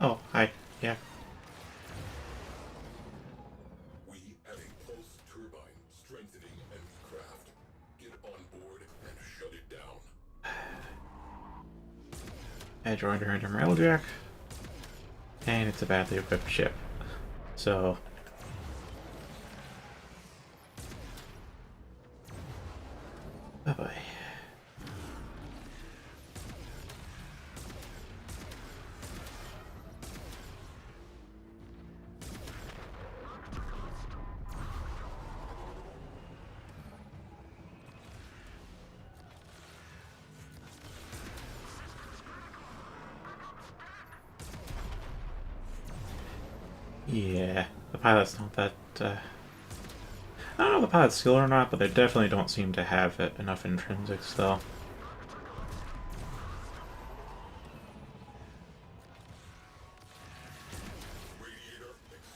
Oh, hi. Yeah. We have a pulse turbine strengthening enemy craft. Get on board and shut it down. Edge Rider and Railjack. And it's a badly equipped ship. So... Bye-bye. Yeah, the pilot's not that, I don't know if the pilot's skilled or not, but they definitely don't seem to have enough intrinsics, though.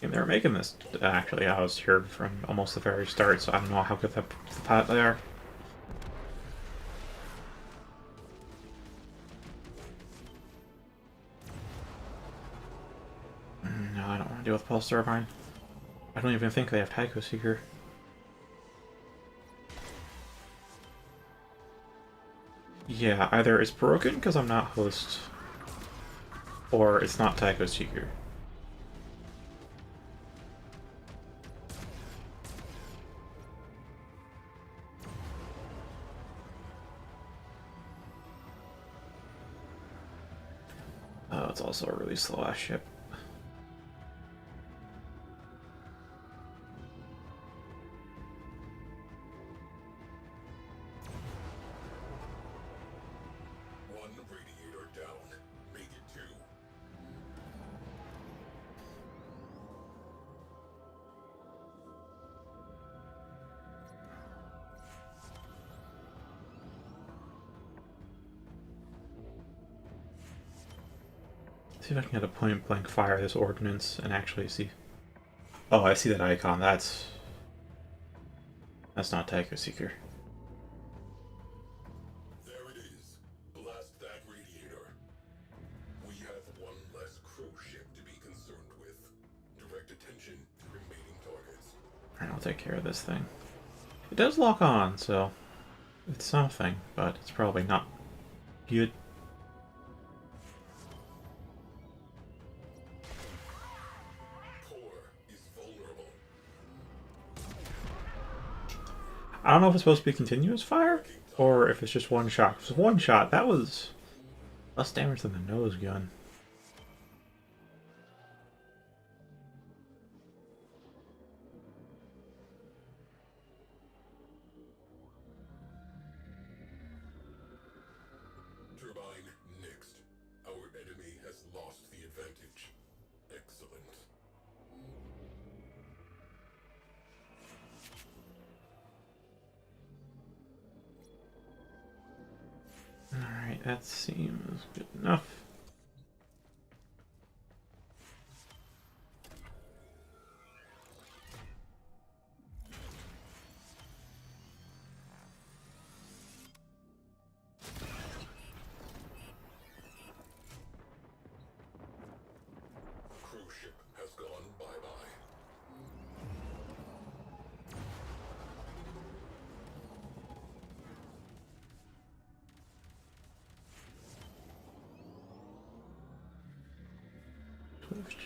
And they were making this, actually, I was here from almost the very start, so I don't know how good the pilot they are. No, I don't want to deal with Pulse Turbine. I don't even think they have Tycho Seeker. Yeah, either it's broken because I'm not host, or it's not Tycho Seeker. Oh, it's also a really slow-ass ship. One radiator down. Make it two. See if I can get a point-blank fire this ordnance and actually see. Oh, I see that icon. That's not Tycho Seeker. There it is. Blast that radiator. We have one less crow ship to be concerned with. Direct attention to remaining targets. Alright, I'll take care of this thing. It does lock on, so it's something, but it's probably not good. Core is vulnerable. I don't know if it's supposed to be continuous fire, or if it's just one shot. If it's one shot, that was less damage than the nose gun. Turbine next. Our enemy has lost the advantage. Excellent. Alright, that seems good enough. Crew ship has gone bye-bye.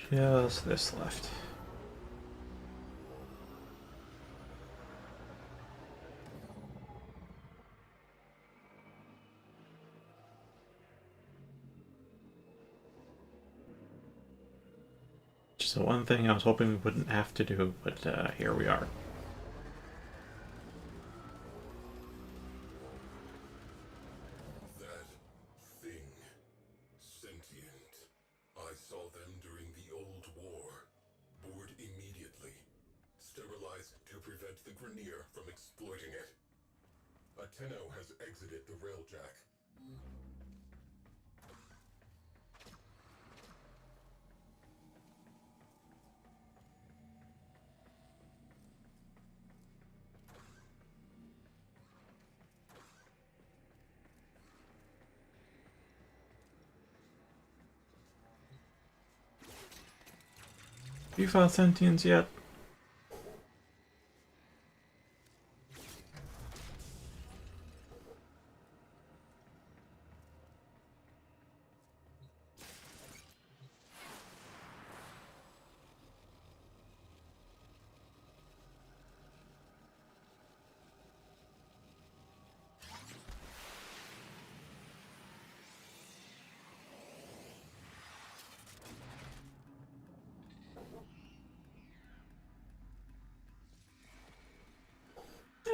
Just this left. Just the one thing I was hoping we wouldn't have to do, but here we are. That thing. Sentient. I saw them during the old war. Board immediately. Sterilized to prevent the Grenier from exploiting it. Ateno has exited the railjack. You found sentience yet?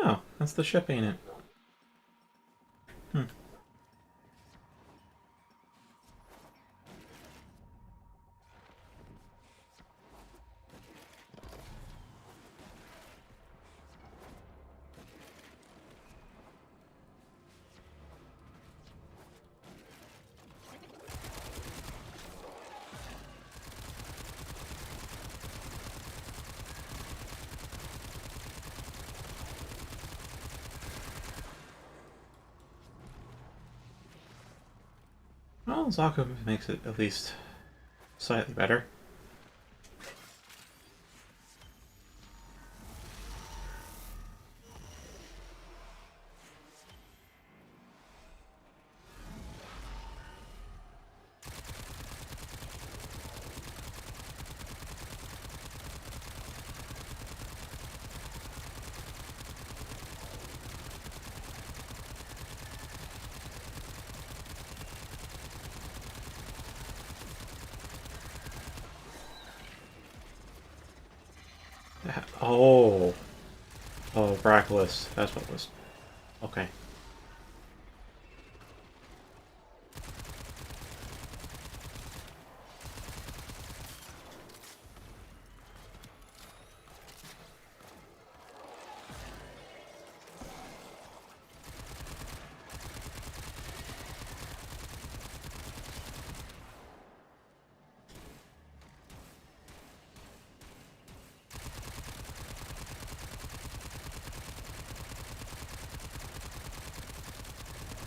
Oh, that's the ship, ain't it? Hmm. Well, Zaku makes it at least slightly better. Oh. Oh, Brackless. That's what it was. Okay.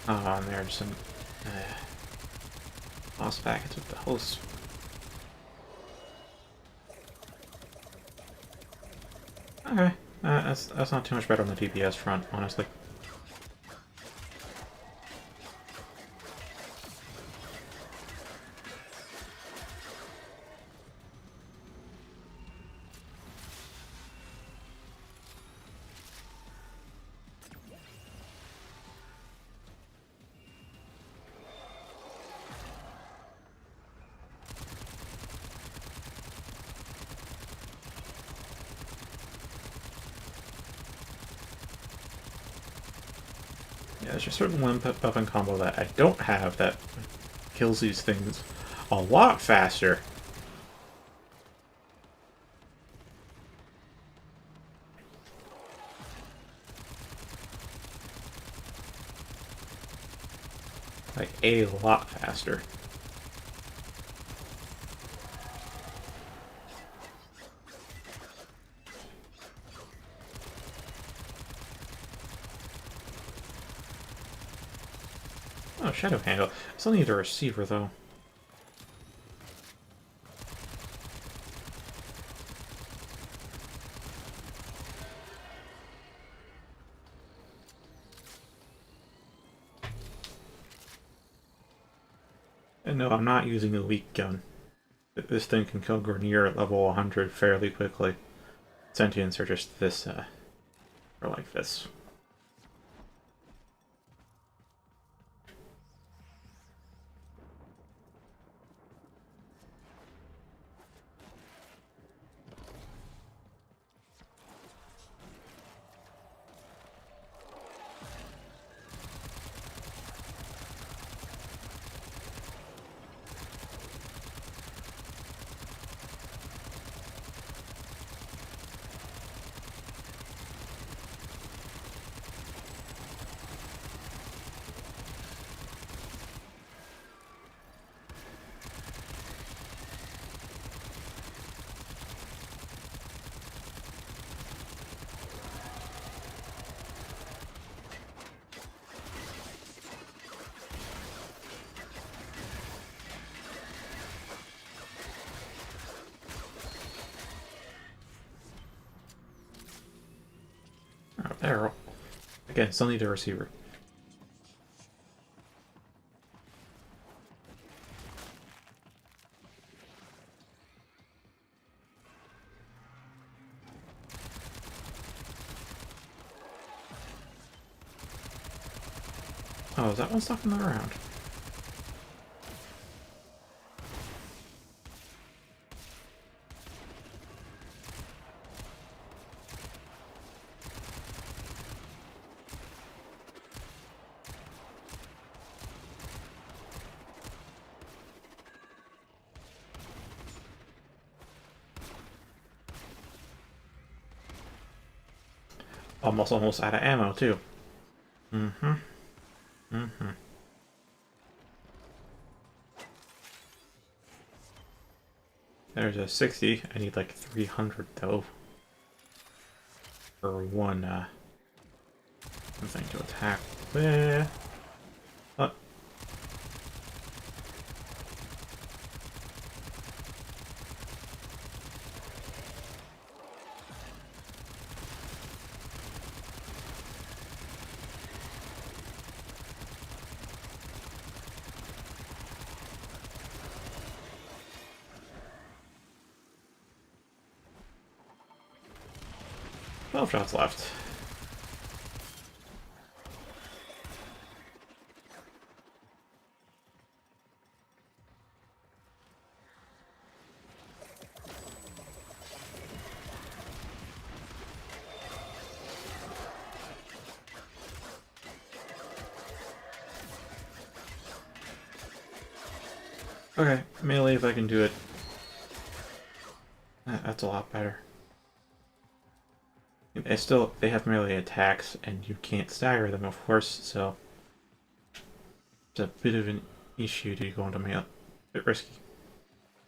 Oh, and there's some lost packets with the host. Okay. That's not too much better on the DPS front, honestly. Yeah, there's a certain one weapon combo that I don't have that kills these things a lot faster. Like, a lot faster. Oh, Shadow Handle. I still need a receiver, though. And no, I'm not using a weak gun. This thing can kill Grenier at level 100 fairly quickly. Sentients are just this, or like this. There. Again, still need a receiver. Oh, is that one stuck in the ground? Almost out of ammo, too. Mm-hmm. Mm-hmm. There's a 60. I need like 300, though. For one thing to attack with. Oh. Twelve shots left. Okay, melee if I can do it. That's a lot better. They have melee attacks, and you can't stagger them, of course, so it's a bit of an issue to go into melee. Bit risky.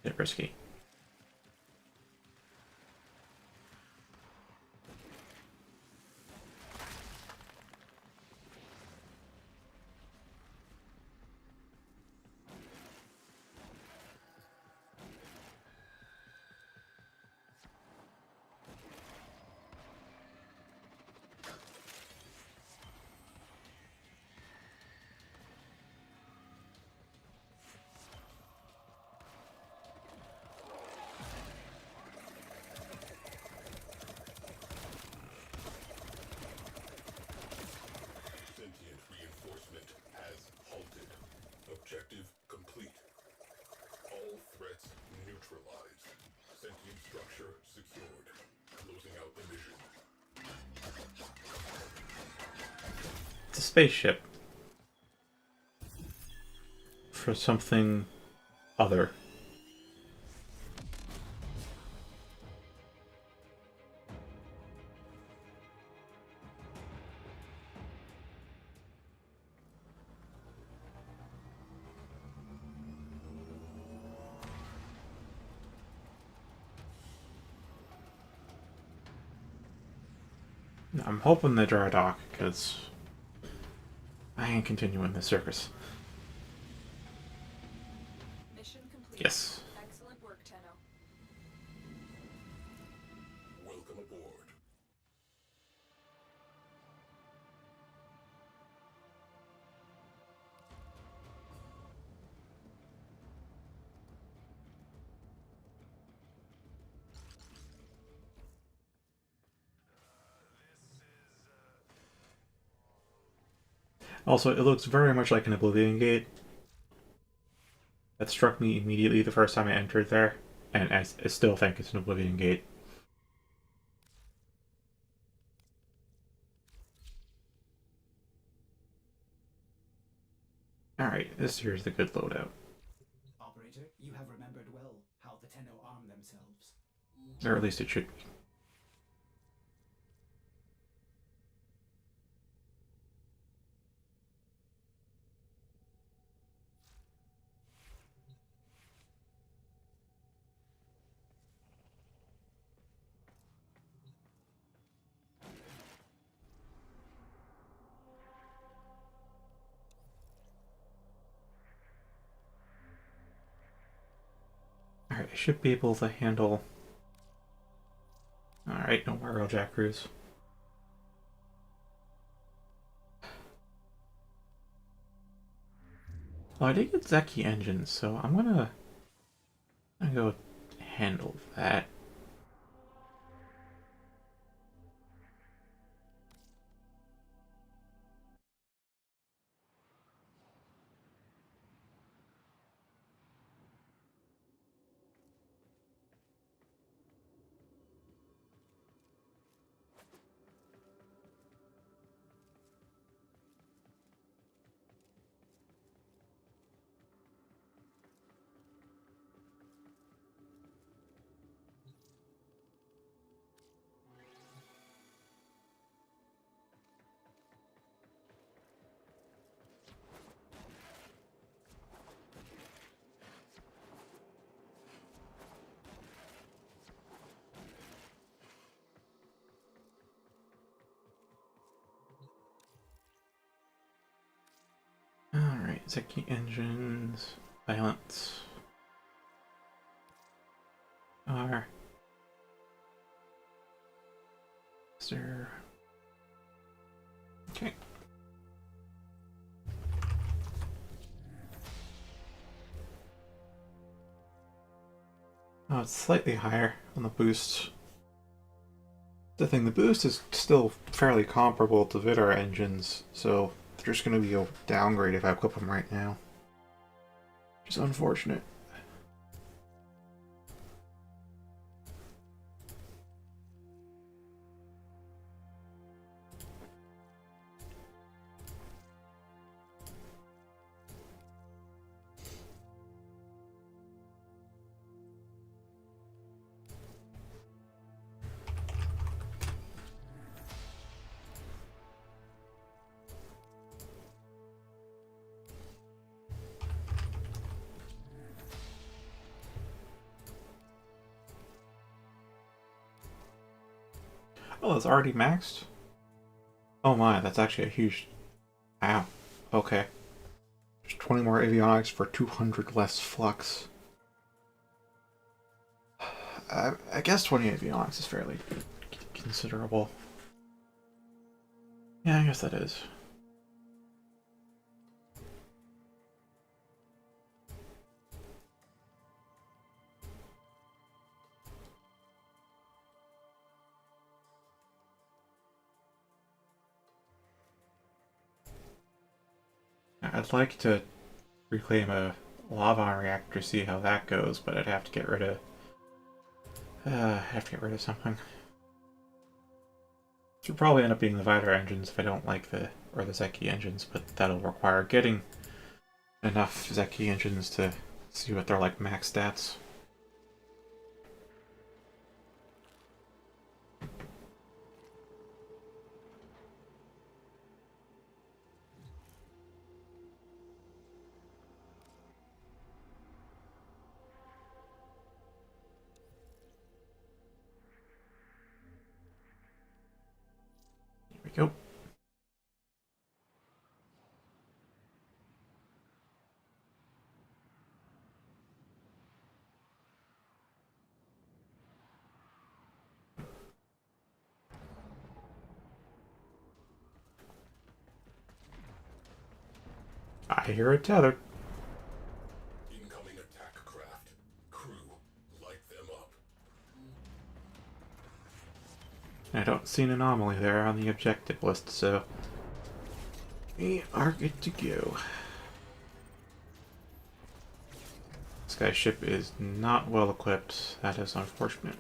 Bit risky. Sentient reinforcement has halted. Objective complete. All threats neutralized. Sentient structure secured. Closing out the mission. It's a spaceship. For something other. I'm hoping they dry dock, because I ain't continuing this circus. Mission complete. Yes. Excellent work, Tenno. Welcome aboard. Also, it looks very much like an Oblivion Gate. That struck me immediately the first time I entered there, and I still think it's an Oblivion Gate. Alright, this here's the good loadout. Operator, you have remembered well how the Tenno arm themselves. Or at least it should be. Alright, I should be able to handle... Alright, no more Jack Crews. Well, I did get Zeki engines, so I'm gonna go handle that. Alright, Zeki engines, violence, R, sir. Okay. Oh, it's slightly higher on the boost. The thing, the boost is still fairly comparable to Vidar engines, so they're just going to be a downgrade if I equip them right now. Which is unfortunate. Oh, it's already maxed? Oh my, that's actually a huge... Ow. Okay. There's 20 more avionics for 200 less flux. I guess 20 avionics is fairly considerable. Yeah, I guess that is. I'd like to reclaim a lava reactor to see how that goes, but I'd have to get rid of... something. This would probably end up being the Vidar engines if I don't like or the Zeki engines, but that'll require getting enough Zeki engines to see what they're like max stats. Here we go. I hear it tethered. Incoming attack craft. Crew, light them up. I don't see an anomaly there on the objective list, so we are good to go. This guy's ship is not well equipped. That is unfortunate.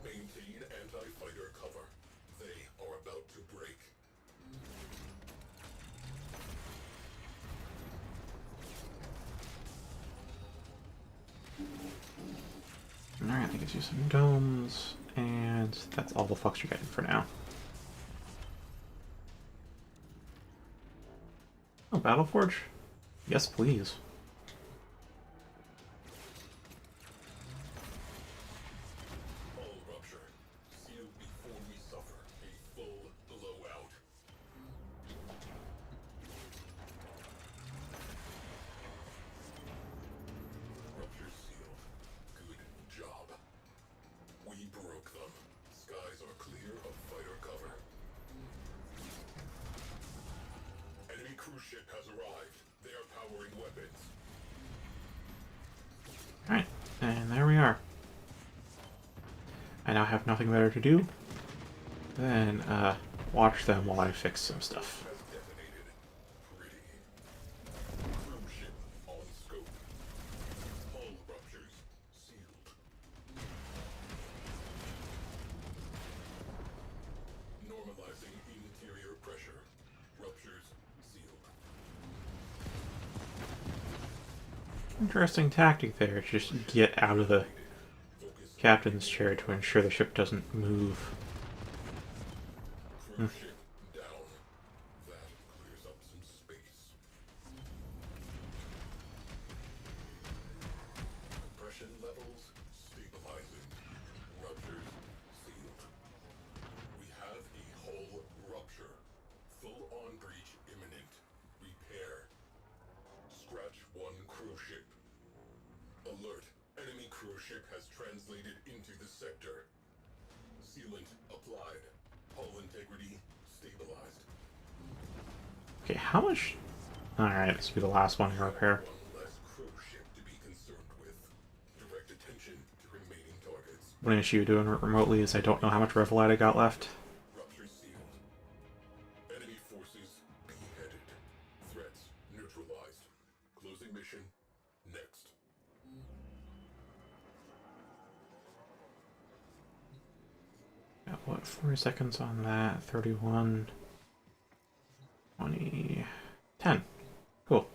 Maintain anti-fighter cover. They are about to break. Alright, that gives you some domes, and that's all the flux you're getting for now. Oh, Battleforge? Yes, please. Hull rupture. Sealed before we suffer a full blowout. Rupture sealed. Good job. We broke them. Skies are clear of fighter cover. Enemy Alright, and there we are. I now have nothing better to do than watch them while I fix some stuff. Has detonated. Pretty. Cruise ship on scope. Hull ruptures. Sealed. Normalizing interior pressure. Ruptures. Sealed. Interesting tactic there, just get out of the Focus. captain's chair to ensure the ship doesn't move. Cruise ship down. That clears up some space. Compression levels stabilizing. Ruptures sealed. We have a hull rupture. Full-on breach imminent. Repair. Scratch 1 cruise ship. Alert. Enemy cruise ship has translated into the sector. Sealant applied. Hull integrity stabilized. Okay, how much? Alright, this will be the last one to repair. One less cruise ship to be concerned with. Direct attention to remaining targets. One issue doing it remotely is I don't know how much Revelite I got left. Rupture sealed. Enemy forces beheaded. Threats neutralized. Closing mission. Next. Got what, 40 seconds on that? 31, 20, 10. Cool.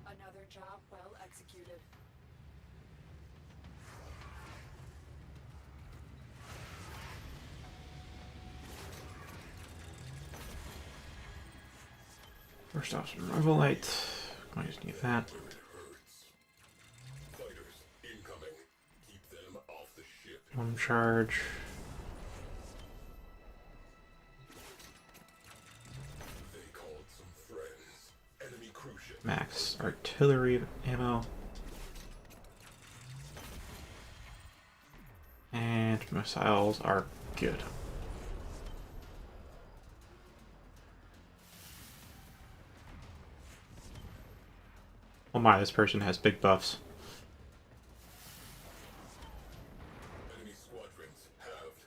Another job well executed. First off, some Revelite. I just need that. It hurts. Fighters incoming. Keep them off the ship. One charge. They called some friends. Enemy cruise ship. Max artillery ammo. And missiles are good. Oh my, this person has big buffs. Enemy squadrons halved.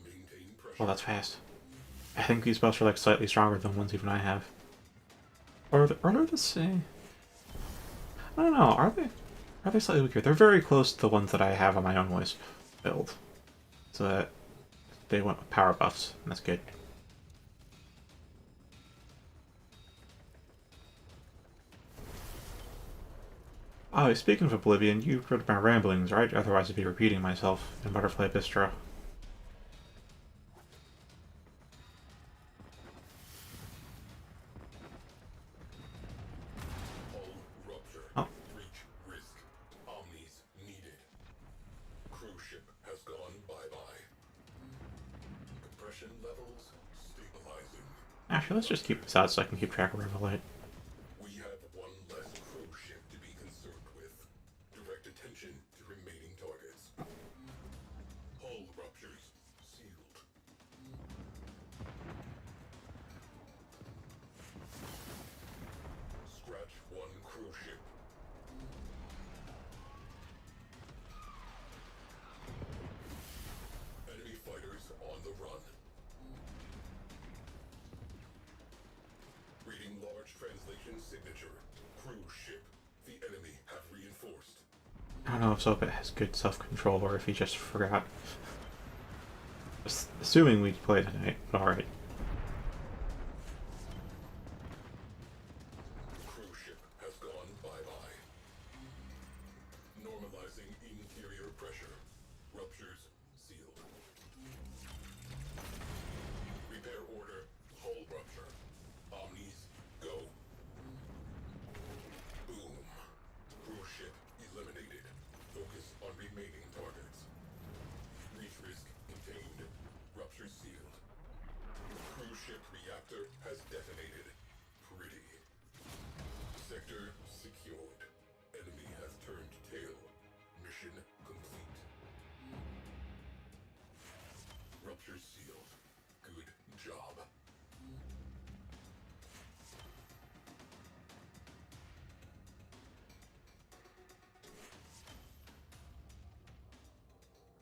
Maintain pressure. Well, that's fast. I think these buffs are like slightly stronger than ones even I have. Or are they the same? I don't know. Are they? Are they slightly weaker? They're very close to the ones that I have on my own voice build. So that they went with power buffs, and that's good. Oh, speaking of Oblivion, you heard my ramblings, right? Otherwise I'd be repeating myself in Butterfly Bistro. Hull rupture. Oh. Breach risk. Omnis needed. Cruise ship has gone bye-bye. Compression levels stabilizing. Actually, let's just keep this out so I can keep track of Revelite. We have one less cruise ship to be concerned with. Direct attention to remaining targets. Hull ruptures sealed. Scratch 1 cruise ship. Enemy fighters on the run. Reading large translation signature. Cruise ship. The enemy have reinforced. I don't know if Soapit has good self-control or if he just forgot. Assuming we play tonight, but alright. Cruise ship has gone bye-bye. Normalizing interior pressure. Ruptures sealed. Repair order. Hull rupture. Omnis go. Boom. Cruise ship eliminated. Focus on remaining targets. Breach risk contained. Rupture sealed. Cruise ship reactor has detonated. Pretty. Sector secured. Enemy has turned tail. Mission complete. Rupture sealed. Good job.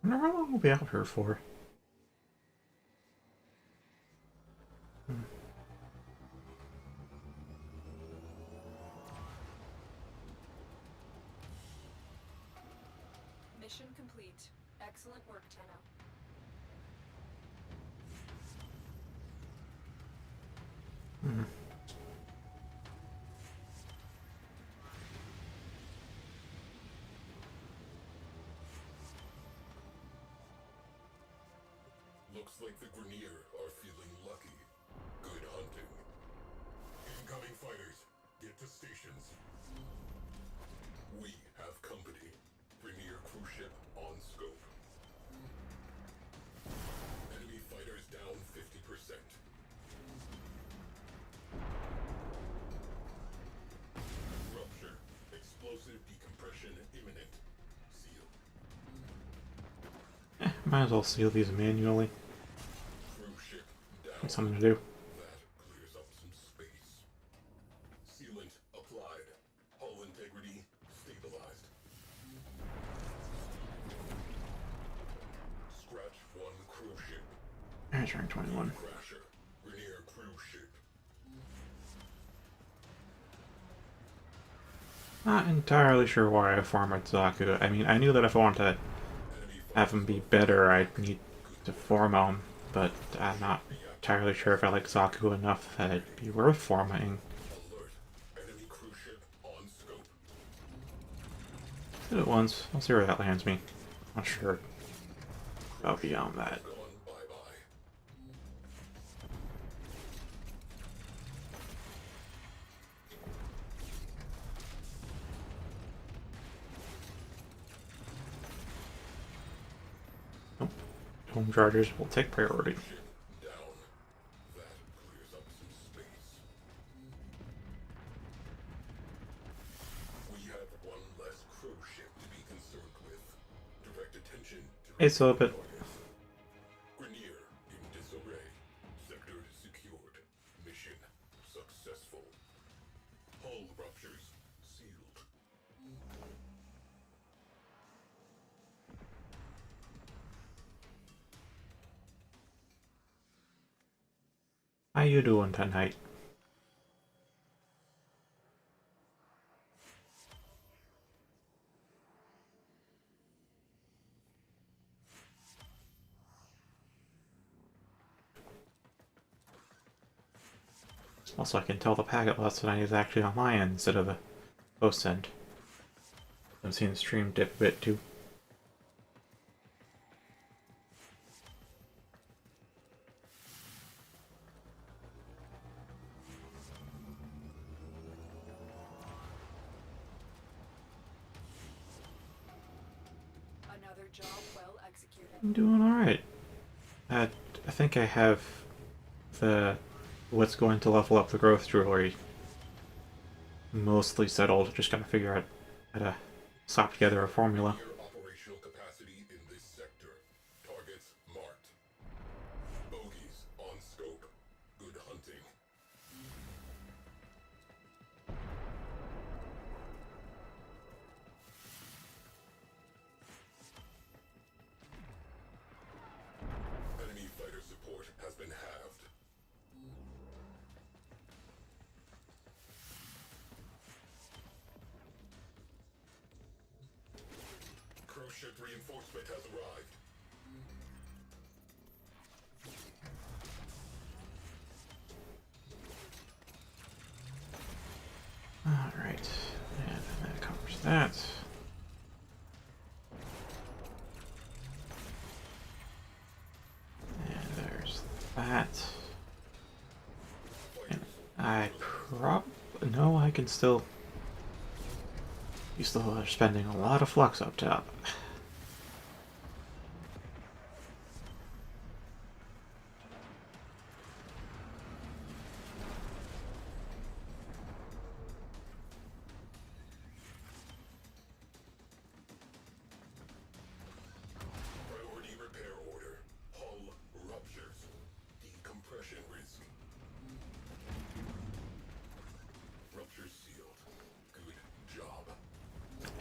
I wonder how long we'll be out here for. Mission complete. Excellent work, Tenno. Hmm. Looks like the Grenier are feeling lucky. Good hunting. Incoming fighters, get to stations. We have company. Grenier cruise ship on scope. Enemy fighters down 50%. Rupture. Explosive decompression imminent. Seal. Might as well seal these manually. Cruise ship down. Got something to do. That clears up some space. Sealant applied. Hull integrity stabilized. Scratch 1 cruise ship. There's rank 21. Crasher. Grenier cruise ship. Not entirely sure why I formed Zaku. I mean, I knew that if I wanted to Enemy have him be better, I'd need to form him, but I'm not entirely sure if I like Zaku enough that it'd be worth forming. alert. Enemy cruise ship on scope. Did it once. I'll see where that lands me. Not sure about beyond that. Gone bye-bye. Nope. Home chargers will take priority. Ship down. That clears up some space. We have one less cruise ship to be concerned with. Direct attention to Hey, so but Grenier in disarray. Sector secured. Mission successful. Hull ruptures sealed. how you doing tonight? Also, I can tell the packet loss tonight is actually on my end instead of the host end. I've seen the stream dip a bit too. Another job well executed. I'm doing alright. I think I have the what's going to level up the growth jewelry mostly settled. Just gotta figure out how to slap together a formula. Grenier operational capacity in this sector. Targets marked. Bogies on scope. Good hunting. Enemy fighter support has been halved. Cruise ship reinforcement has arrived. Alright. And that covers that. And there's that. And I no, I can still. You still are spending a lot of flux up top. Priority repair order. Hull ruptures. Decompression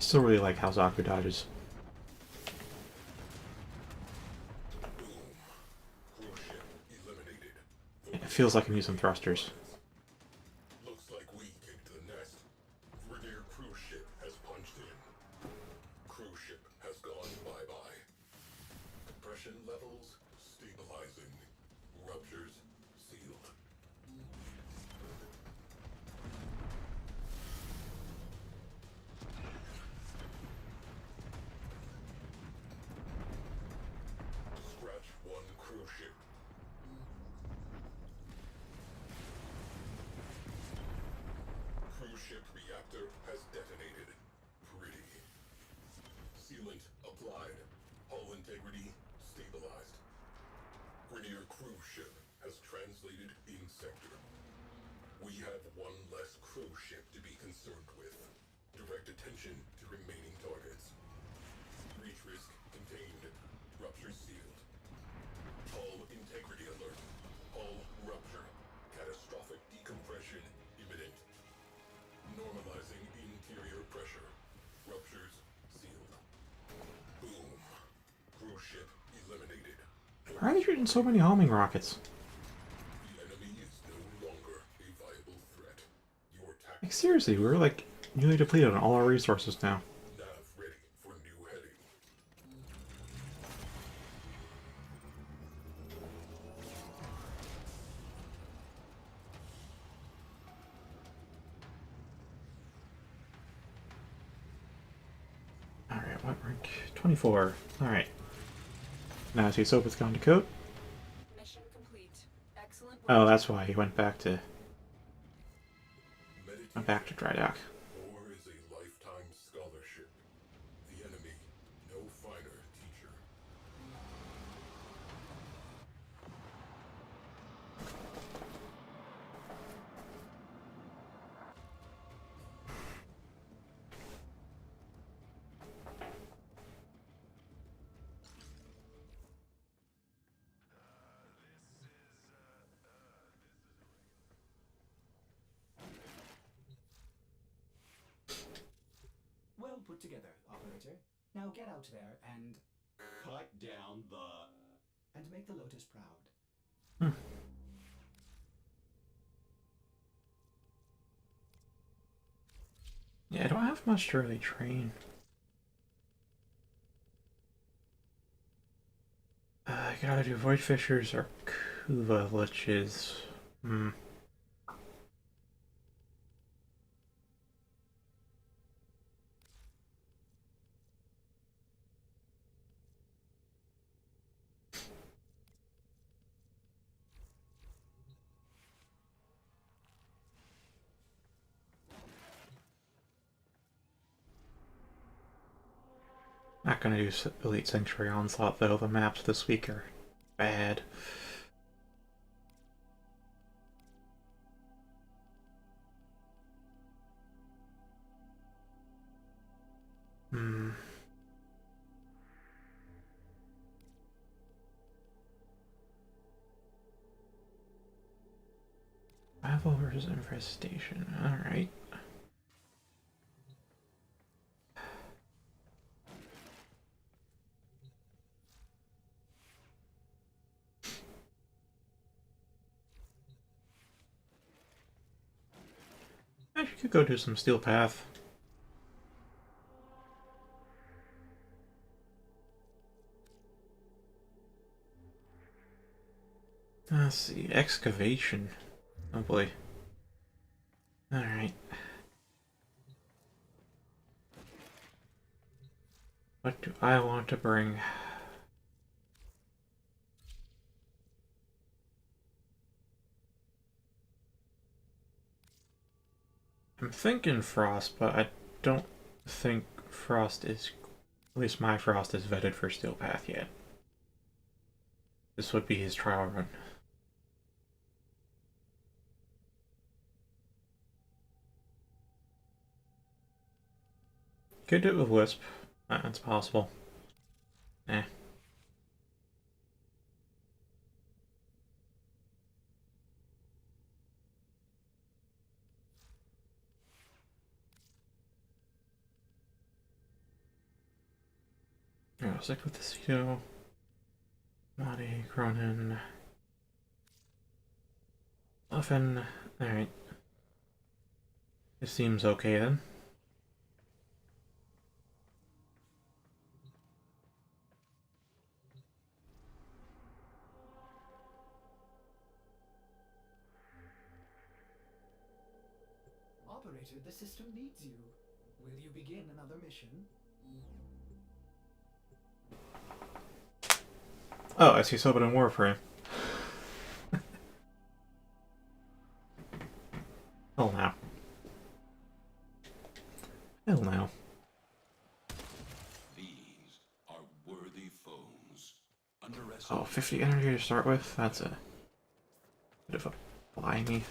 still really like how Zaku dodges. Crew ship eliminated. It feels like I'm using thrusters. Looks like we kicked the nest. Vernier cruise ship has punched in. Cruise ship has gone bye-bye. Compression levels stabilizing. Ruptures sealed. Scratch one cruise ship. Cruise ship reactor has detonated. Pretty. Sealant applied. Hull integrity stabilized. Vernier cruise ship has translated in sector. We have one less cruise ship to be concerned with. Direct attention to remaining targets. Breach risk contained. Rupture sealed. Hull integrity alert. Hull rupture. Catastrophic decompression imminent. Normalizing interior pressure. Ruptures sealed. Boom. Cruise ship eliminated. Why are they shooting so many homing rockets? The enemy is no longer a viable threat. Your Like, tactics seriously, we're like nearly depleted on all our resources now. nav ready for new heading. Alright, what rank? 24. Alright. Now see Soap's gone to coat. Mission complete. Excellent work. Oh, that's why he went back to Meditation dry dock. War is a lifetime scholarship. The enemy, no finer teacher. Well put together, operator. Now get out there and Cut down the... make the Lotus proud. Yeah, I don't have much to really train. I gotta do Void Fishers or Kuva, which is... Not gonna do Elite Sanctuary Onslaught though, the maps this week are bad. Rival versus Infestation, alright. I could go do some Steel Path. Let's see, Excavation. Oh boy. Alright. What do I want to bring? I'm thinking Frost, but I don't think Frost is... At least my Frost is vetted for Steel Path yet. This would be his trial run. Could do it with Wisp. That's possible. Eh. I'll stick with the Cedo. Madi, Cronin. Muffin. Alright. This seems okay then. Operator, the system needs you. Will you begin another mission? Oh, I see Sobot in Warframe. Hell now. Hell now. These are worthy foes. Oh, 50 energy to start with? That's a bit of a blimey.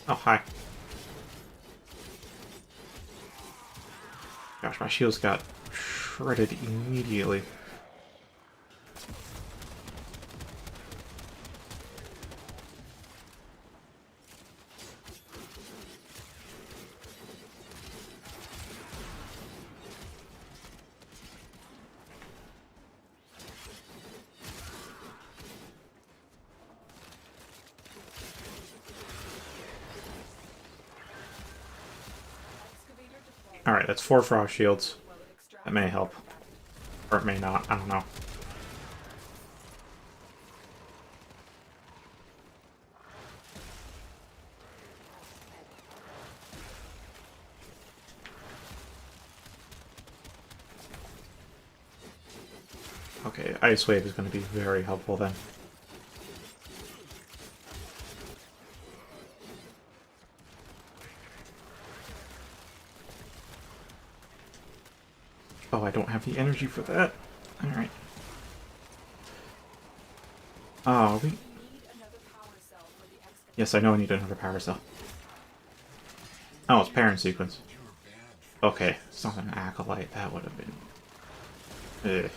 Oh, hi. Gosh, my shields got shredded immediately. Alright, that's 4 frost shields. That may help. Or it may not, I don't know. Okay, Ice Wave is going to be very helpful then. Oh, I don't have the energy for that. Alright. Oh, we... Yes, I know I need another power cell. Oh, it's parent sequence. Okay, it's not an acolyte. That would have been... Ugh.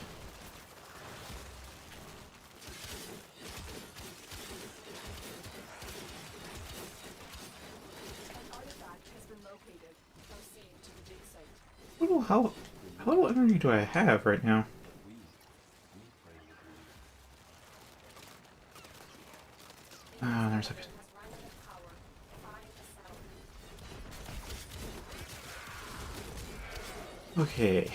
How little energy do I have right now? Ah, there's like a... Okay.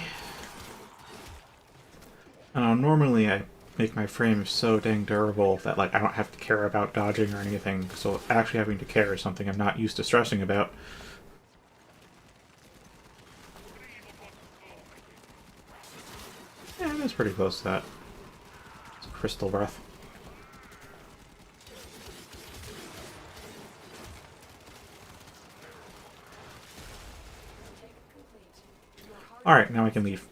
Normally I make my frame so dang durable that like I don't have to care about dodging or anything, so actually having to care is something I'm not used to stressing about. Yeah, that's pretty close to that. It's crystal breath. Alright, now I can leave.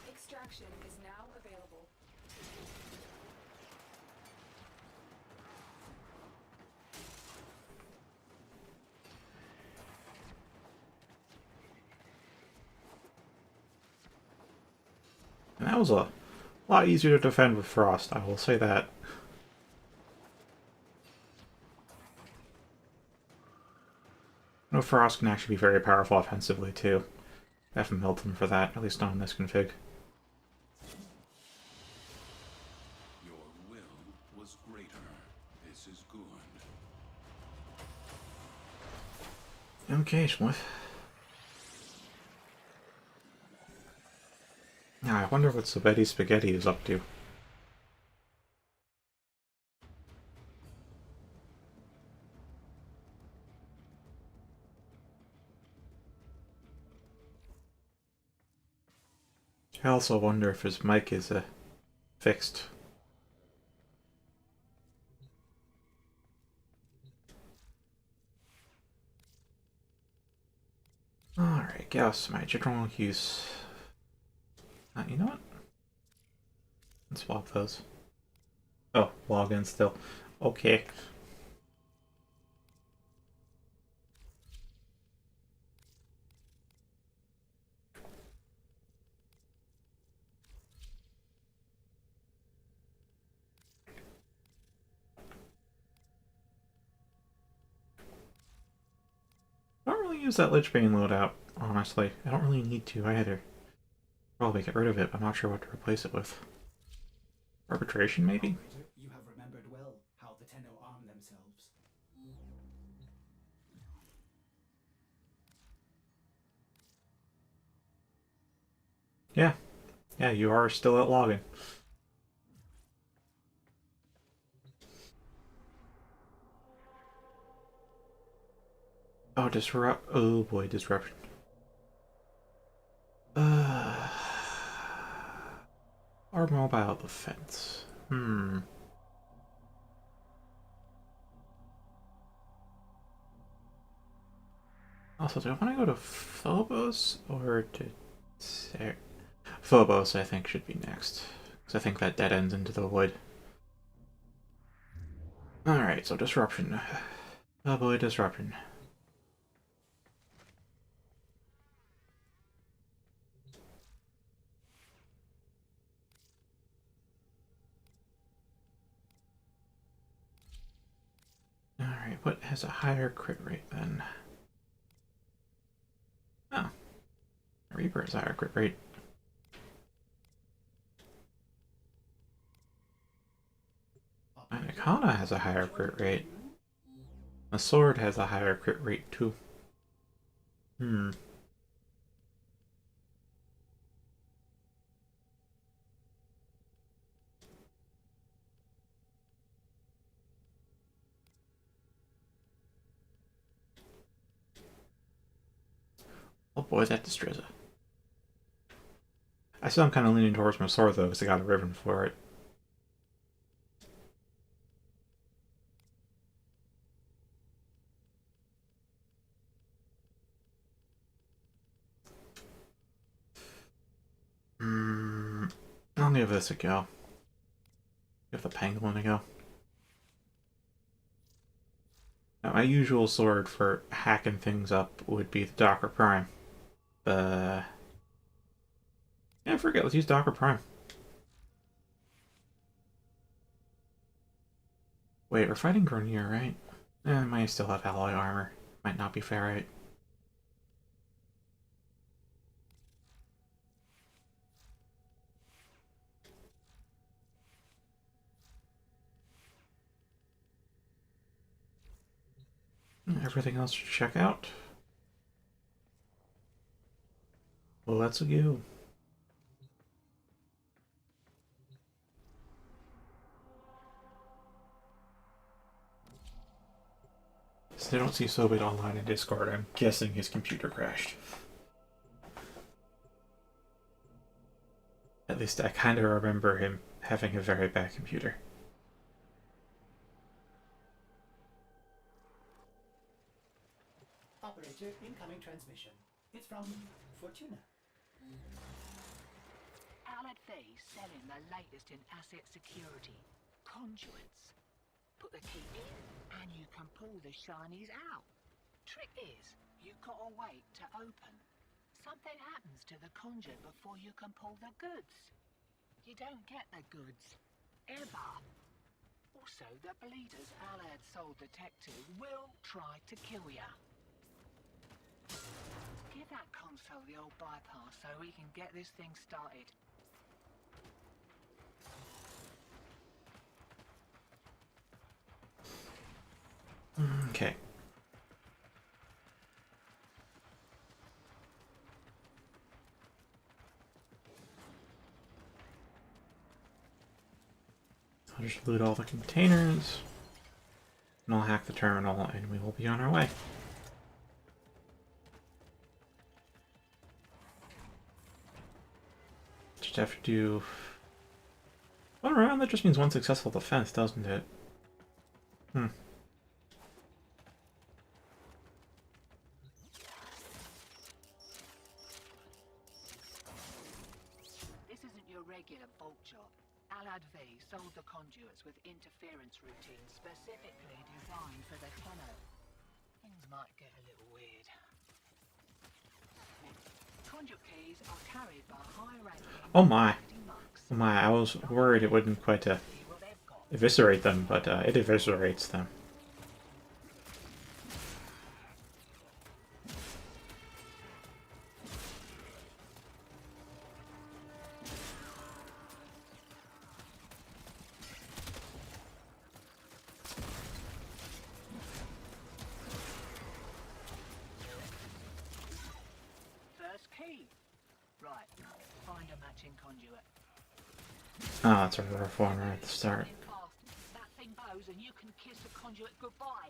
Extraction is now available. And that was a lot easier to defend with Frost, I will say that. No, Frost can actually be very powerful offensively too. I haven't built him for that, at least not in this config. Your will was greater. This is good. Okay, Schmuth. Now, I wonder what Sabetti Spaghetti is up to. I also wonder if his mic is fixed. Alright, guess my general use. You know what? Let's swap those. Oh, login still. Okay. use that Lichbane loadout, honestly. I don't really need to either. Probably get rid of it, but I'm not sure what to replace it with. Arbitration, maybe? Operator, you have remembered well how the Tenno arm themselves. Yeah. Yeah, you are still at logging. Oh, disrupt. Oh boy, disruption. Or mobile defense. Also, do I want to go to Phobos or to Phobos? I think should be next, because I think that dead ends into the wood. All right, so disruption. Oh boy, disruption. Alright, what has a higher crit rate then? Oh. Reaper has a higher crit rate. Anaconda has a higher crit rate. A sword has a higher crit rate too. Oh boy, that Destreza. I still am kind of leaning towards my sword though, because I got a ribbon for it. I'll give this a go. Give the pangolin a go. Now, my usual sword for hacking things up would be the Docker Prime. Yeah, forget. Let's use Docker Prime. Wait, we're fighting Grenier, right? I might still have alloy armor. Might not be ferrite. Everything else to check out. Well, let's go. So I don't see Sobit online in Discord. I'm guessing his computer crashed. At least I kind of remember him having a very bad computer. Operator, incoming transmission. It's from Fortuna. Alad Faye selling the latest in asset security. Conduits. Put the key in and you can pull the shinies out. Trick is, you gotta wait to open. Something happens to the conduit before you can pull the goods. You don't get the goods. Ever. Also, the bleeders Alad sold the tech to will try to kill ya. Give that console the old bypass so we can get this thing started. Okay. I'll just loot all the containers. And I'll hack the terminal and we will be on our way. Just have to do one round. That just means one successful defense, doesn't it? This isn't your regular bolt job. Alad V sold the conduits with interference routines specifically designed for the Tenno. Things might get a little weird. Conduit keys are carried by high-ranking Oh my. monks. Oh my, I was worried it wouldn't quite See what they've got. eviscerate them, but it eviscerates them. Right. Find a matching conduit. Ah, that's a rough one right at the start. In fast. That thing bows and you can kiss the conduit goodbye.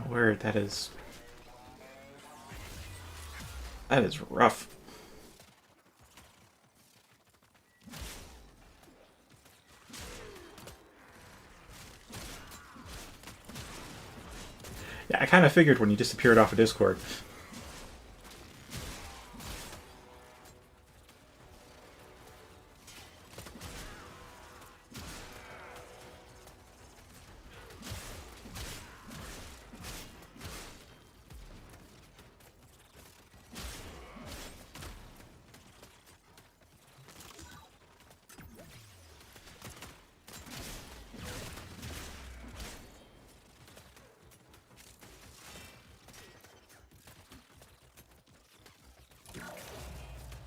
Weird, that is... That is rough. Yeah, I kind of figured when you disappeared off of Discord.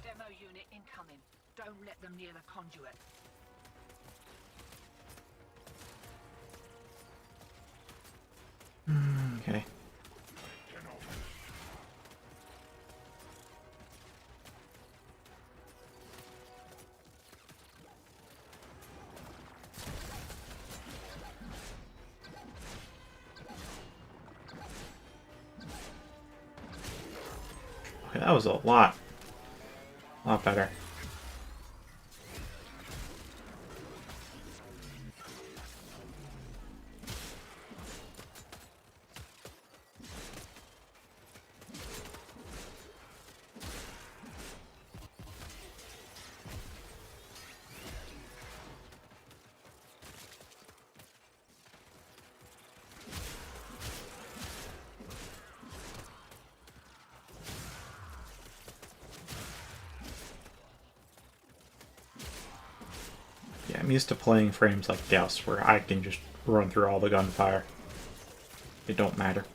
Demo unit incoming. Don't let them near the conduit. Okay. Okay, that was a lot better. Yeah, I'm used to playing frames like Gauss, where I can just run through all the gunfire. It don't matter.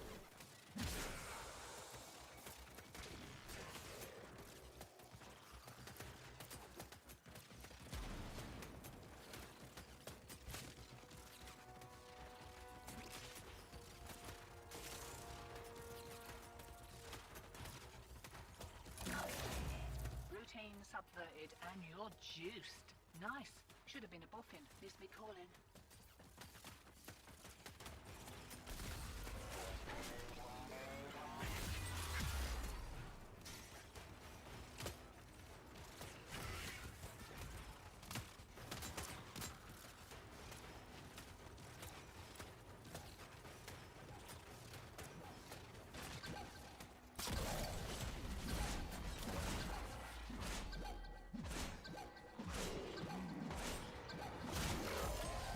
Routine subverted and you're juiced. Nice. Should have been a boffin. This be calling.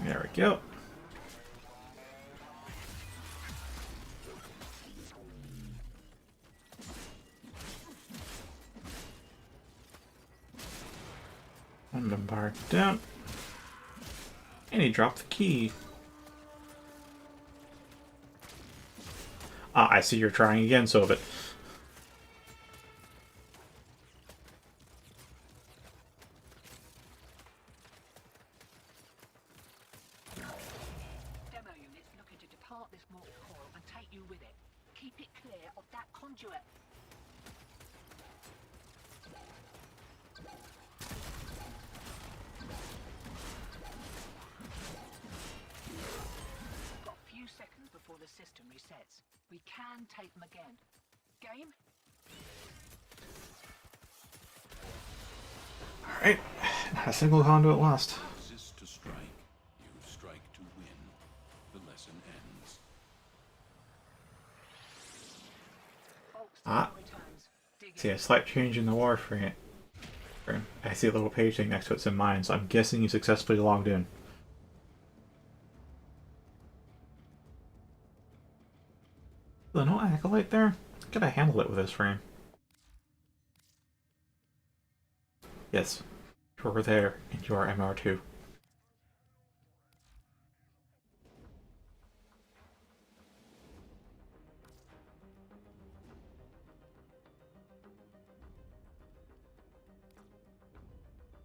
There we go. One bombard down. And he dropped the key. Ah, I see you're trying again, Soviet. Demo units looking to depart this mortal coil and take you with it. Keep it clear of that conduit. Got a few seconds before the system resets. We can take them again. Game? Alright, not a single conduit lost. Resist to strike. You strike to win. The lesson ends. Bolts Ah. returns. Dig See in. a slight change in the Warframe. I see a little page thing next to it, it's in mine, so I'm guessing you successfully logged in. The no acolyte there? Could I handle it with this frame? Yes, you're there, and you are MR2.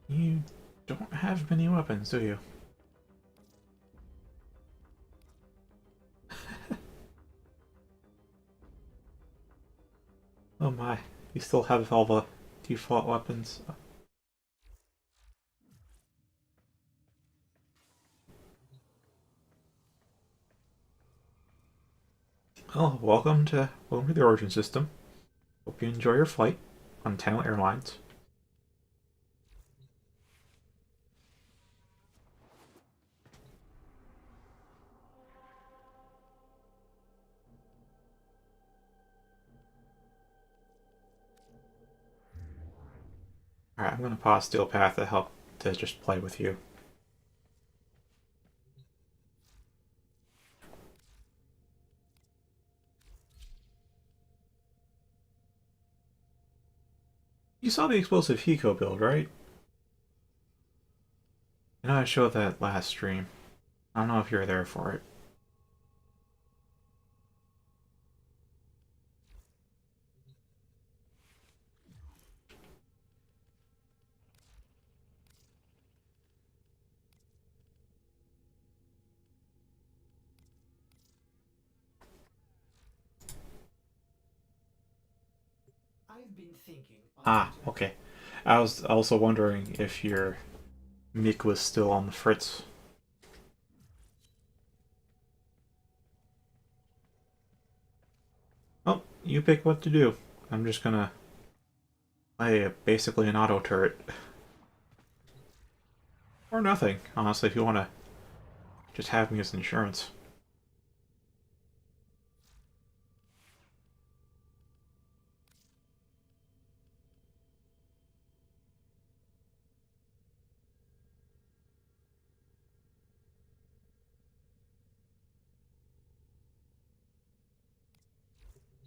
You don't have many weapons, do you? Oh my, you still have all the default weapons. Oh, welcome to the Origin system. Hope you enjoy your flight on Tenno Airlines. Alright, I'm gonna pause Steel Path to help to just play with you. You saw the explosive Hiko build, right? I know I showed that last stream. I don't know if you were there for it. I've been thinking, Ah, operator. okay. I was also wondering if your mic was still on the fritz. Well, you pick what to do. I'm just gonna play basically an auto turret. Or nothing, honestly, if you wanna just have me as insurance.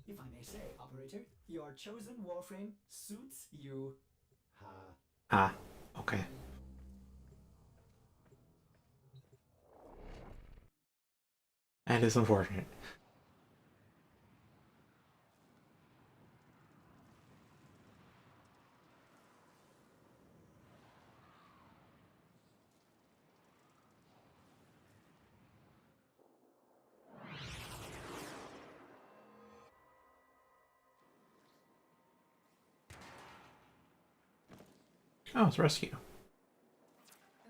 If I may say, operator, your chosen Warframe suits you. Ha. Ah, okay. That is unfortunate. Oh, it's rescue.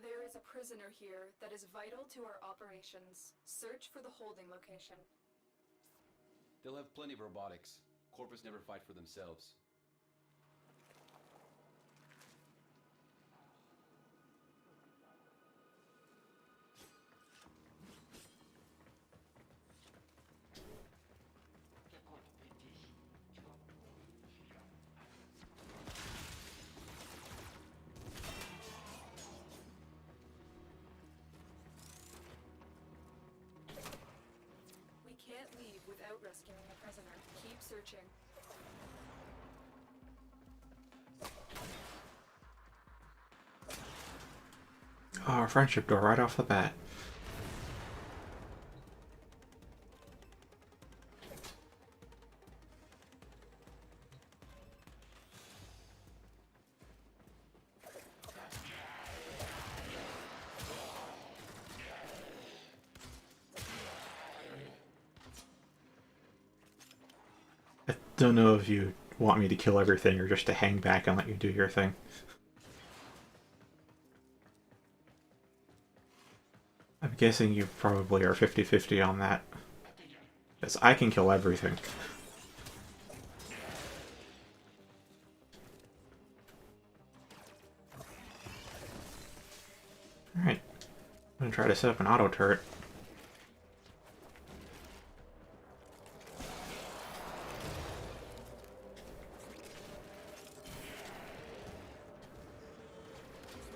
There is a prisoner here that is vital to our operations. Search for the holding location. They'll have plenty of robotics. Corpus never fight for themselves. We can't leave without rescuing the prisoner. Keep searching. Oh, our friendship door right off the bat. I don't know if you want me to kill everything or just to hang back and let you do your thing. I'm guessing you probably are 50-50 on that. Because I can kill everything. Alright. I'm gonna try to set up an auto turret.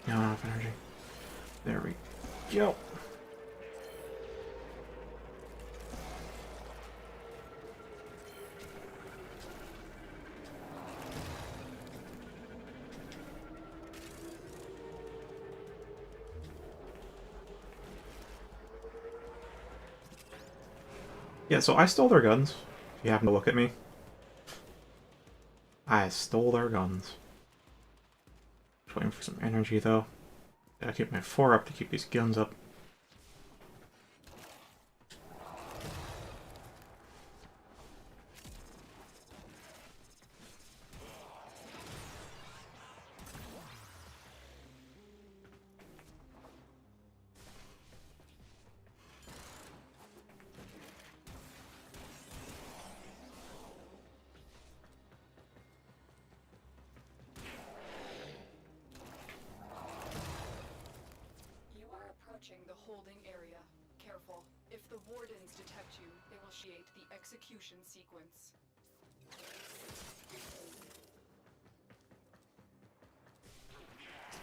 Not enough energy. There we go. Yeah, so I stole their guns. If you happen to look at me. I stole their guns. Just waiting for some energy, though. Gotta keep my 4 up to keep these guns up. You are approaching the holding area. Careful. If the wardens detect you, they will initiate the execution sequence.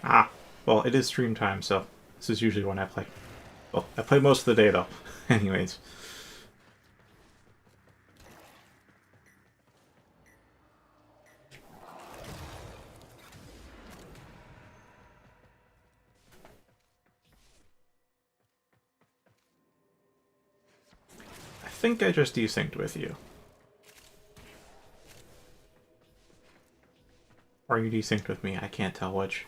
Ah, well, it is stream time, so this is usually when I play. Well, I play most of the day, though. Anyways. I think I just desynced with you. Or you desynced with me, I can't tell which.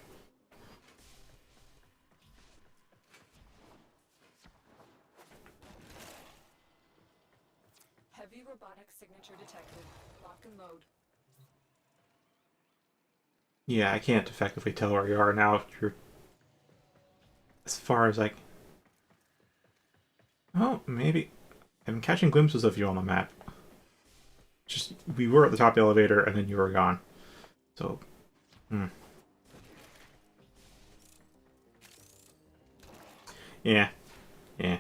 Heavy robotic signature detected. Lock and load. Yeah, I can't effectively tell where you are now. You're as far as like. Oh, maybe. I'm catching glimpses of you on the map. Just we were at the top of the elevator and then you were gone. So, yeah, yeah.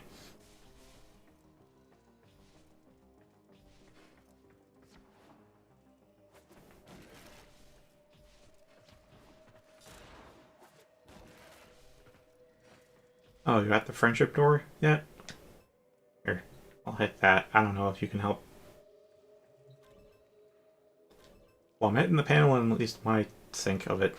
Oh, you at the friendship door yet? Here, I'll hit that. I don't know if you can help. Well, I'm hitting the panel in at least my sync of it.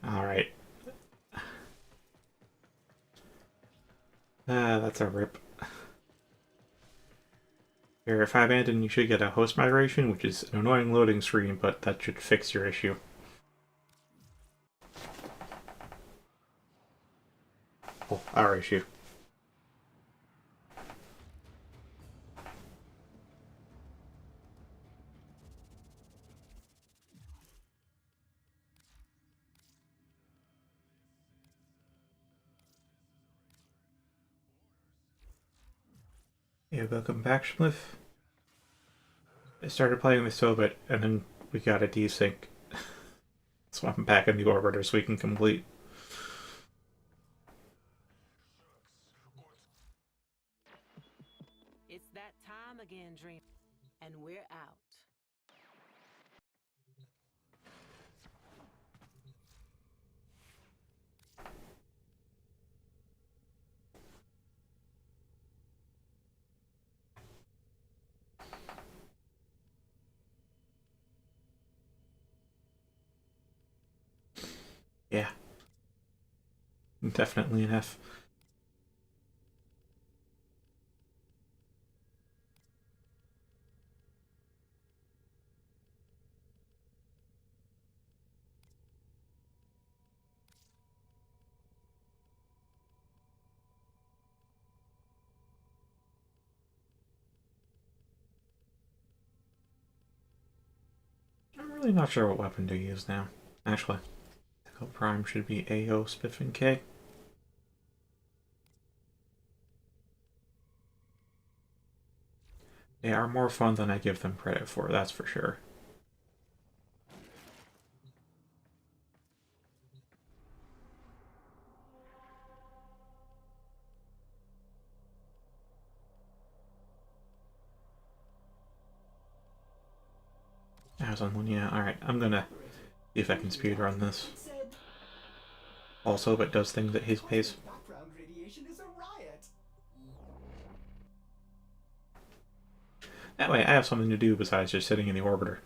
Alright. That's a rip. Here, if I abandon, you should get a host migration, which is an annoying loading screen, but that should fix your issue. Oh, our issue. Yeah, welcome back, Schliff. I started playing with Sobit, and then we got a desync. So I'm back in the orbiter so we can complete. It's that time again, Dream. And we're out. Yeah. Definitely an F. I'm really not sure what weapon to use now. Actually, Echo Prime should be AO, Spiff, and K. They are more fun than I give them credit for, that's for sure. has on one, yeah. Alright, I'm gonna see if I can speedrun this. Also, if it does things at his pace. Background radiation is a riot. That way, I have something to do besides just sitting in the orbiter.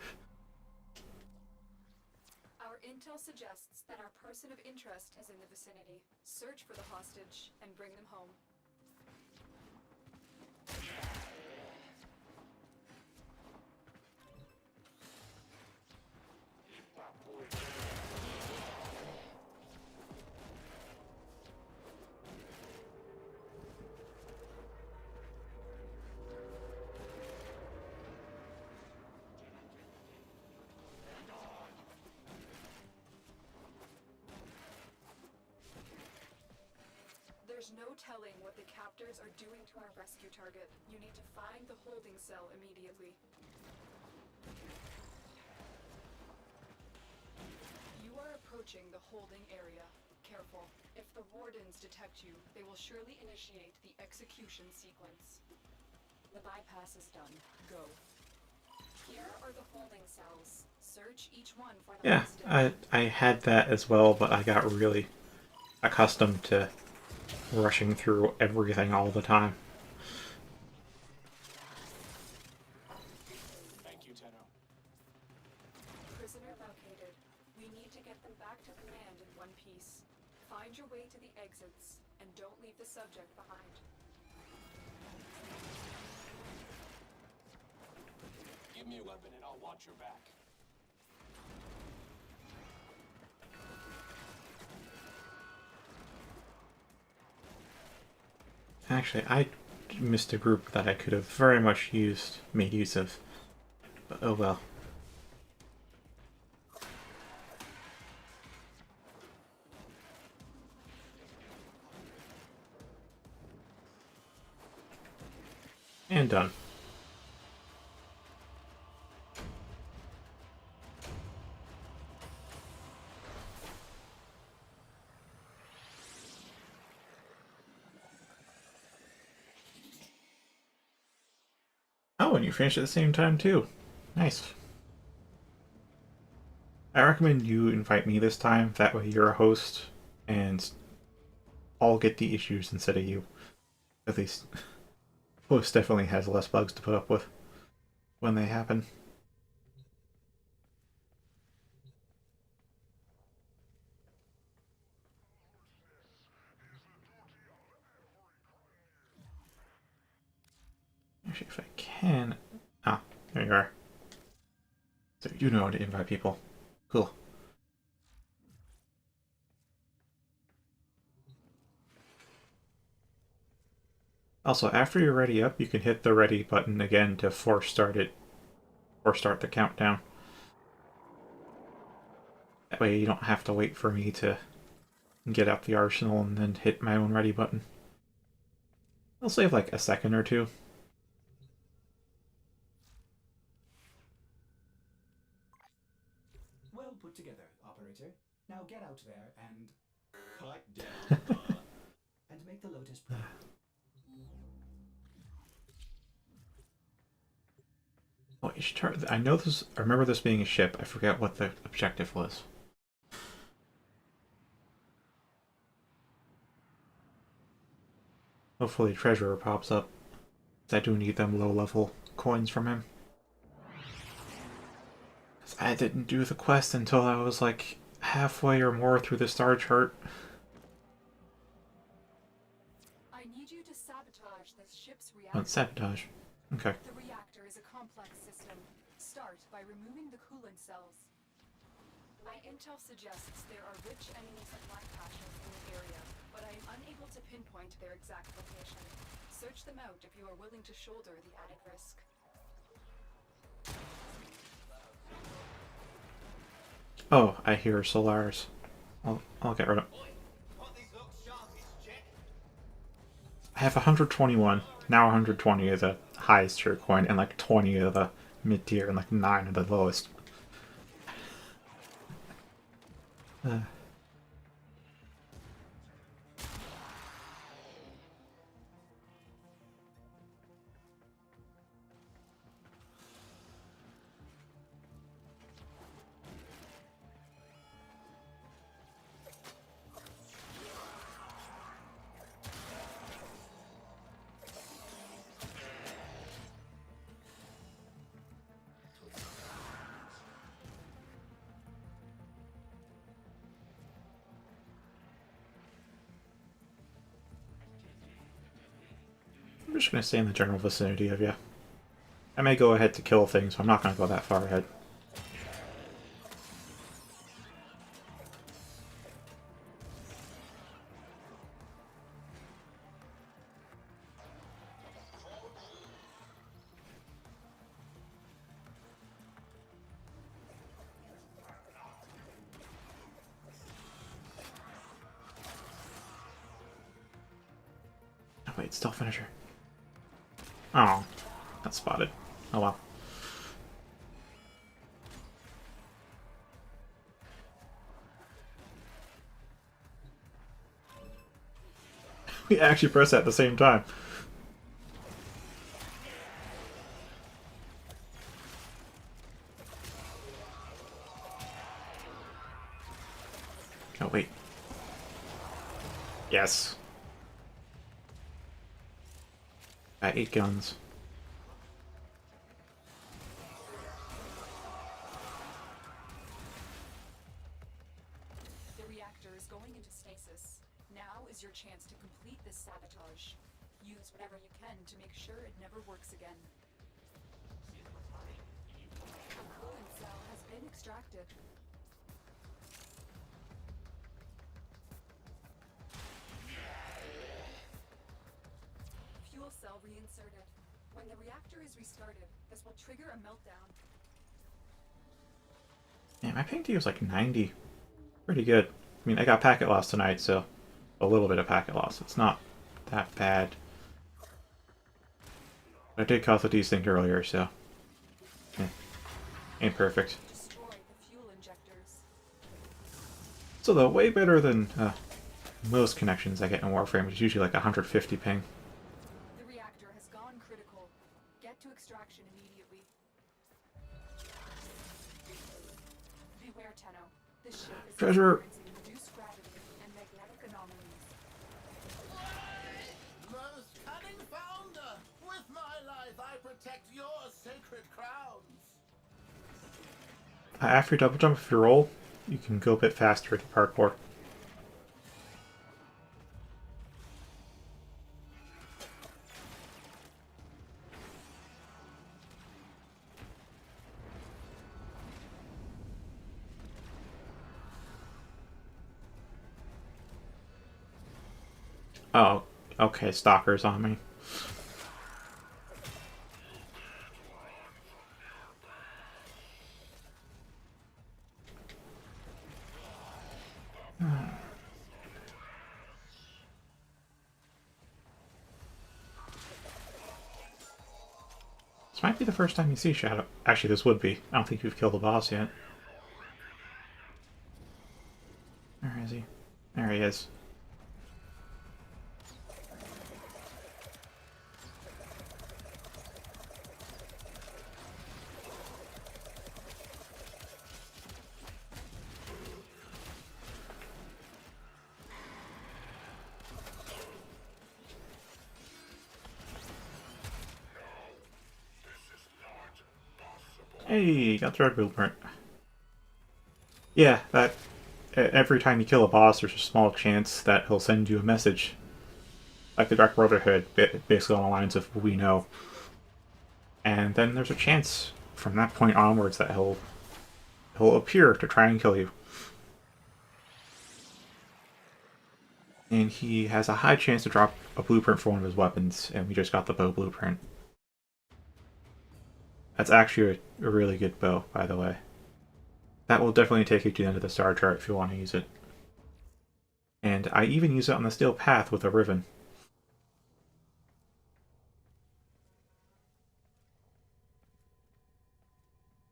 Our intel suggests that our person of interest is in the vicinity. Search for the hostage and bring them home. There's no telling what the captors are doing to our rescue target. You need to find the holding cell immediately. You are approaching the holding area. Careful. If the wardens detect you, they will surely initiate the execution sequence. The bypass is done. Go. Here are the holding cells. Search each one for the Yeah, I had that as well, but I got really accustomed to rushing through everything all the time. Thank you, Tenno. Prisoner located. We need to get them back to command in one piece. Find your way to the exits, and don't leave the subject behind. Give me a weapon and I'll watch your back. Actually, I missed a group that I could have very much made use of. But oh well. And done. Oh, and you finished at the same time too. Nice. I recommend you invite me this time, that way you're a host, and I'll get the issues instead of you. At least, host definitely has less bugs to put up with when they happen. Actually, if I can... Ah, there you are. So you know how to invite people. Cool. Also, after you're ready up, you can hit the ready button again to force start it, or start the countdown. That way you don't have to wait for me to get out the arsenal and then hit my own ready button. I'll save like a second or two. Well put together, operator. Now get out there and cut down and make the Lotus proud. Oh, you should try, I know this. I remember this being a ship. I forget what the objective was. Hopefully, Treasurer pops up. I do need them low-level coins from him. I didn't do the quest until I was like halfway or more through the star chart. I need you to sabotage the ship's Oh, reactor. it's sabotage. Okay. The reactor is a complex system. Start by removing the coolant cells. My intel suggests there are rich enemy supply caches in the area, but I am unable to pinpoint their exact location. Search them out if you are willing to shoulder the added risk. Oh, I hear Solaris. I'll get rid of. I have 121. Now 120 is the highest tier coin, and like 20 of the mid tier, and like 9 of the lowest. I'm just going to stay in the general vicinity of you. I may go ahead to kill things, but I'm not going to go that far ahead. Oh wait, still finisher. Oh, got spotted. Oh well. We actually pressed that at the same time. Oh wait. Yes. Got 8 guns. The reactor is going into stasis. Now is your chance to complete this sabotage. Use whatever you can to make sure it never works again. The coolant cell has been extracted. Fuel cell reinserted. When the reactor is restarted, this will trigger a meltdown. Yeah, my ping D was like 90. Pretty good. I mean, I got packet loss tonight, so a little bit of packet loss. It's not that bad. I did cause a desync earlier, so yeah, ain't perfect. Destroy the fuel injectors. So though, way better than most connections I get in Warframe, which is usually like 150 ping. The reactor has gone critical. Get to extraction immediately. Beware, Tenno. This ship is Treasure! experiencing reduced gravity and magnetic anomalies. Most cunning founder! With my life I protect your sacred crowns! After you double jump, if you roll, you can go a bit faster with your parkour. Oh, okay, stalkers on me. This might be the first time you see Shadow. Actually, this would be. I don't think you've killed the boss yet. Where is he? There he is. Hey, got the red blueprint. Yeah, that every time you kill a boss, there's a small chance that he'll send you a message. Like the Dark Brotherhood, basically on the lines of "we know." And then there's a chance from that point onwards that he'll appear to try and kill you. And he has a high chance to drop a blueprint for one of his weapons, and we just got the bow blueprint. That's actually a really good bow, by the way. That will definitely take you to the end of the star chart if you want to use it. And I even use it on the steel path with a riven.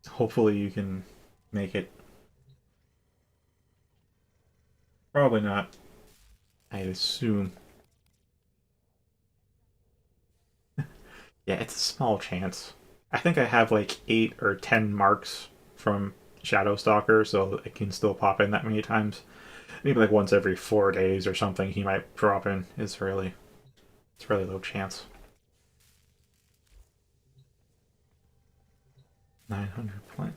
Hopefully you can make it. Probably not. I assume. Yeah, it's a small chance. I think I have like 8 or 10 marks from Shadow Stalker, so it can still pop in that many times. Maybe like once every 4 days or something he might drop in. It's really low chance. 900 plant.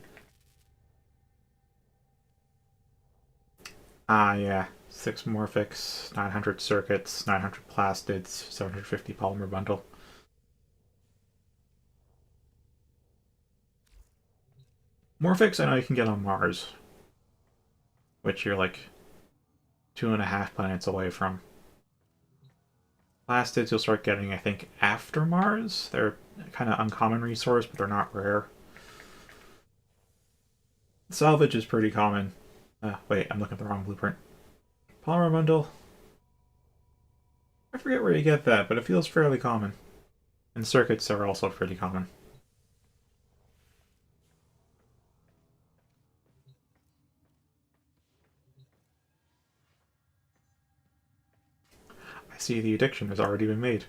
Ah, yeah. 6 morphics, 900 circuits, 900 plastids, 750 polymer bundle. Morphics I know you can get on Mars, which you're like 2.5 planets away from. Plastids you'll start getting, I think, after Mars. They're kind of uncommon resource, but they're not rare. Salvage is pretty common. Wait, I'm looking at the wrong blueprint. Polymer bundle. I forget where you get that, but it feels fairly common. And circuits are also pretty common. I see the addiction has already been made.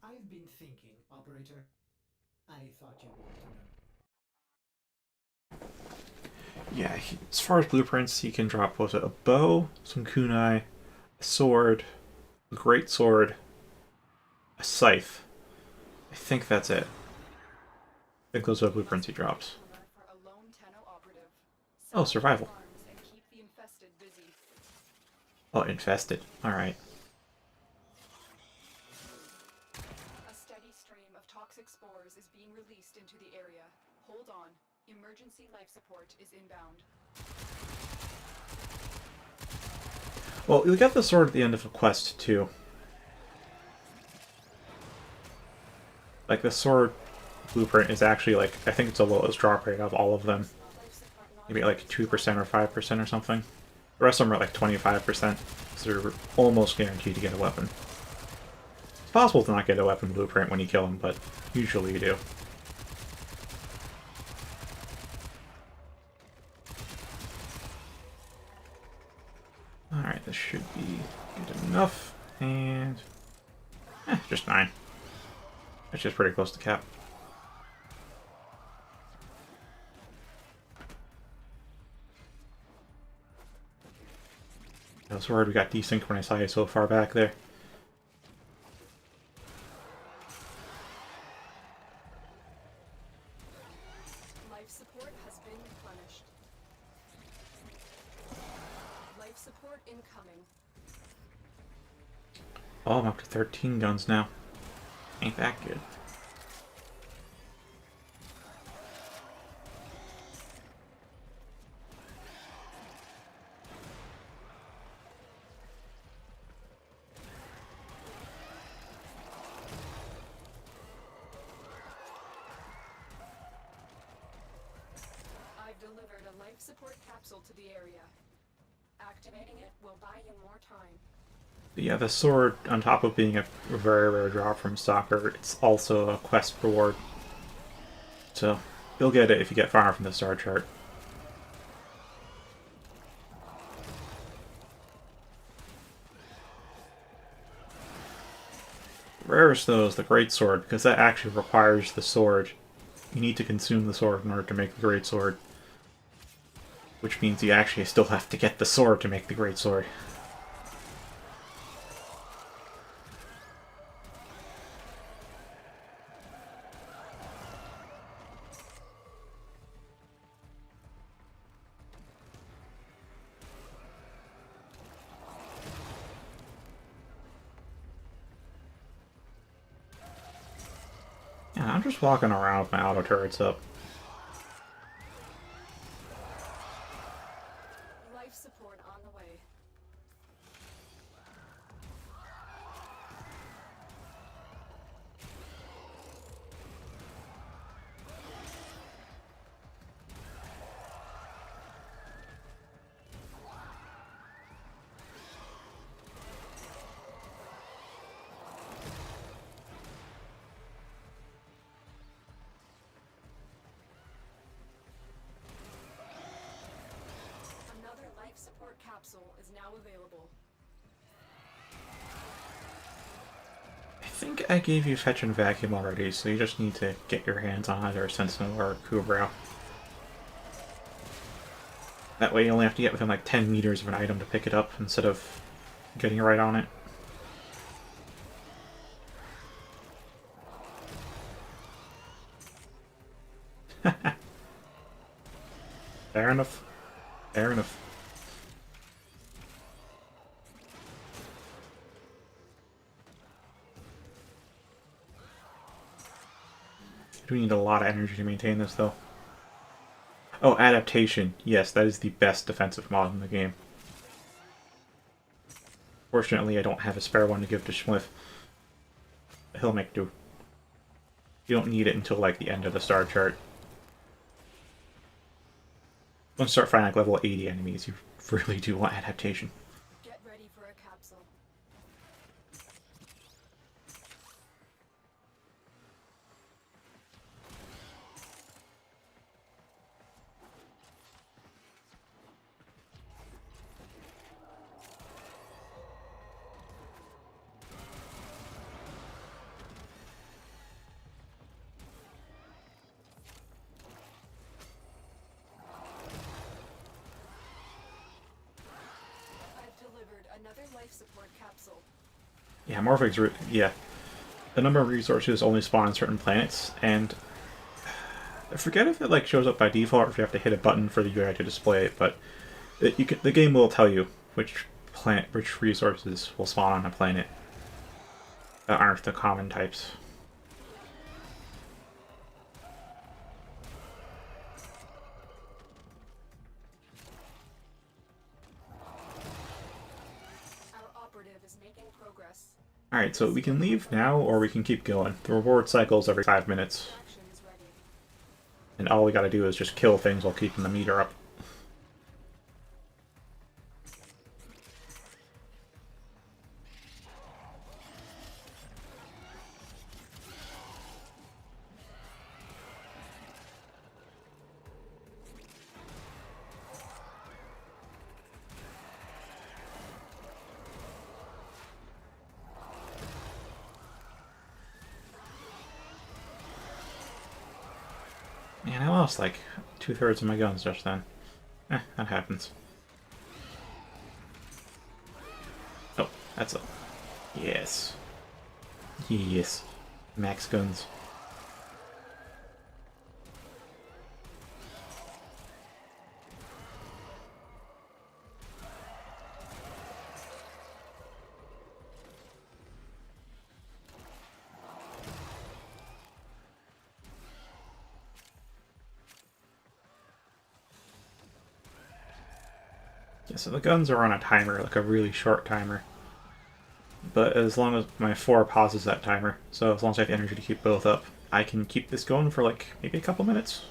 I've been thinking, Operator. I thought you'd want to know. Yeah, as far as blueprints, he can drop both a bow, some kunai, a sword, a great sword, a scythe. I think that's it. I think those are the blueprints he drops. Oh, survival. Oh, infested. Alright. A steady stream of toxic spores is being released into the area. Hold on. Emergency life support is inbound. Well, you'll get the sword at the end of a quest, too. Like, the sword blueprint is actually, like, I think it's the lowest drop rate of all of them. Maybe like 2% or 5% or something. The rest of them are like 25%, so they're almost guaranteed to get a weapon. It's possible to not get a weapon blueprint when you kill them, but usually you do. Alright, this should be good enough. And... just 9. That's just pretty close to cap. I was worried we got desynced when I saw you so far back there. Life support has been replenished. Life support incoming. Oh, I'm up to 13 guns now. Ain't that good. I've delivered a life support capsule to the area. Activating it will buy you more time. Yeah, the sword, on top of being a very rare drop from Stalker, it's also a quest reward. So, you'll get it if you get far from the star chart. Rarest, though, is the Great Sword, because that actually requires the sword. You need to consume the sword in order to make the Great Sword. Which means you actually still have to get the sword to make the Great Sword. Yeah, I'm just walking around with my auto turrets up. Life support on the way. Another life support capsule is now available. I think I gave you Fetch and Vacuum already, so you just need to get your hands on either Sentinel or Kubrow. That way you only have to get within like 10 meters of an item to pick it up instead of getting right on it. Fair enough. Fair enough. I do need a lot of energy to maintain this, though. Oh, adaptation. Yes, that is the best defensive mod in the game. Fortunately, I don't have a spare one to give to Schmiff. He'll make do. You don't need it until, like, the end of the star chart. Once you start fighting, like, level 80 enemies, you really do want adaptation. Get ready for a capsule. I've delivered another life support capsule. Yeah, Morphic's... yeah. The number of resources only spawn on certain planets, and... I forget if it, like, shows up by default or if you have to hit a button for the UI to display it, but the game will tell you which resources will spawn on a planet that aren't the common types. Our operative is making progress. Alright, so we can leave now, or we can keep going. The reward cycles every 5 minutes. Action is ready. And all we gotta do is just kill things while keeping the meter up. Man, I lost like 2/3 of my guns just then. That happens. Oh, that's a... yes. Yes. Max guns. Yeah, so the guns are on a timer, like a really short timer. But as long as my 4 pauses that timer, so as long as I have energy to keep both up, I can keep this going for like maybe a couple minutes.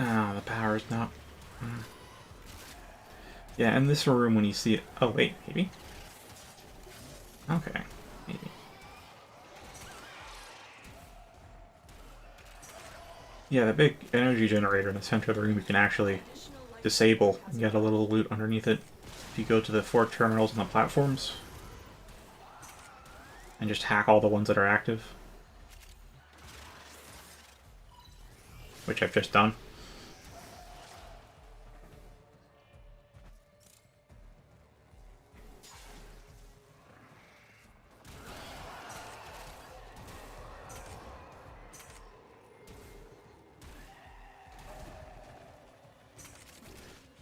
Ah, the power's not... Yeah, in this room when you see it... oh, wait, maybe? Okay, maybe. Yeah, the big energy generator in the center of the room you can actually disable and get a little loot underneath it. If you go to the 4 terminals on the platforms and just hack all the ones that are active. Which I've just done.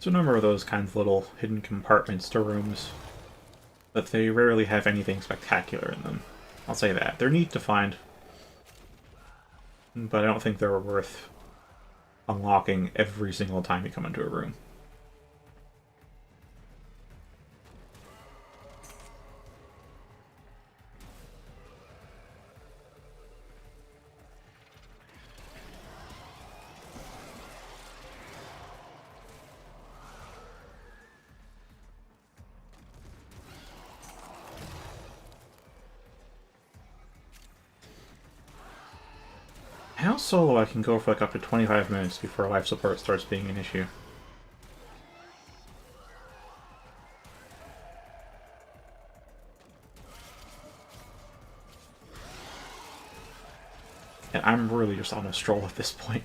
So a number of those kinds of little hidden compartments to rooms, but they rarely have anything spectacular in them. I'll say that. They're neat to find, but I don't think they're worth unlocking every single time you come into a room. I know solo I can go for like up to 25 minutes before life support starts being an issue. And I'm really just on a stroll at this point.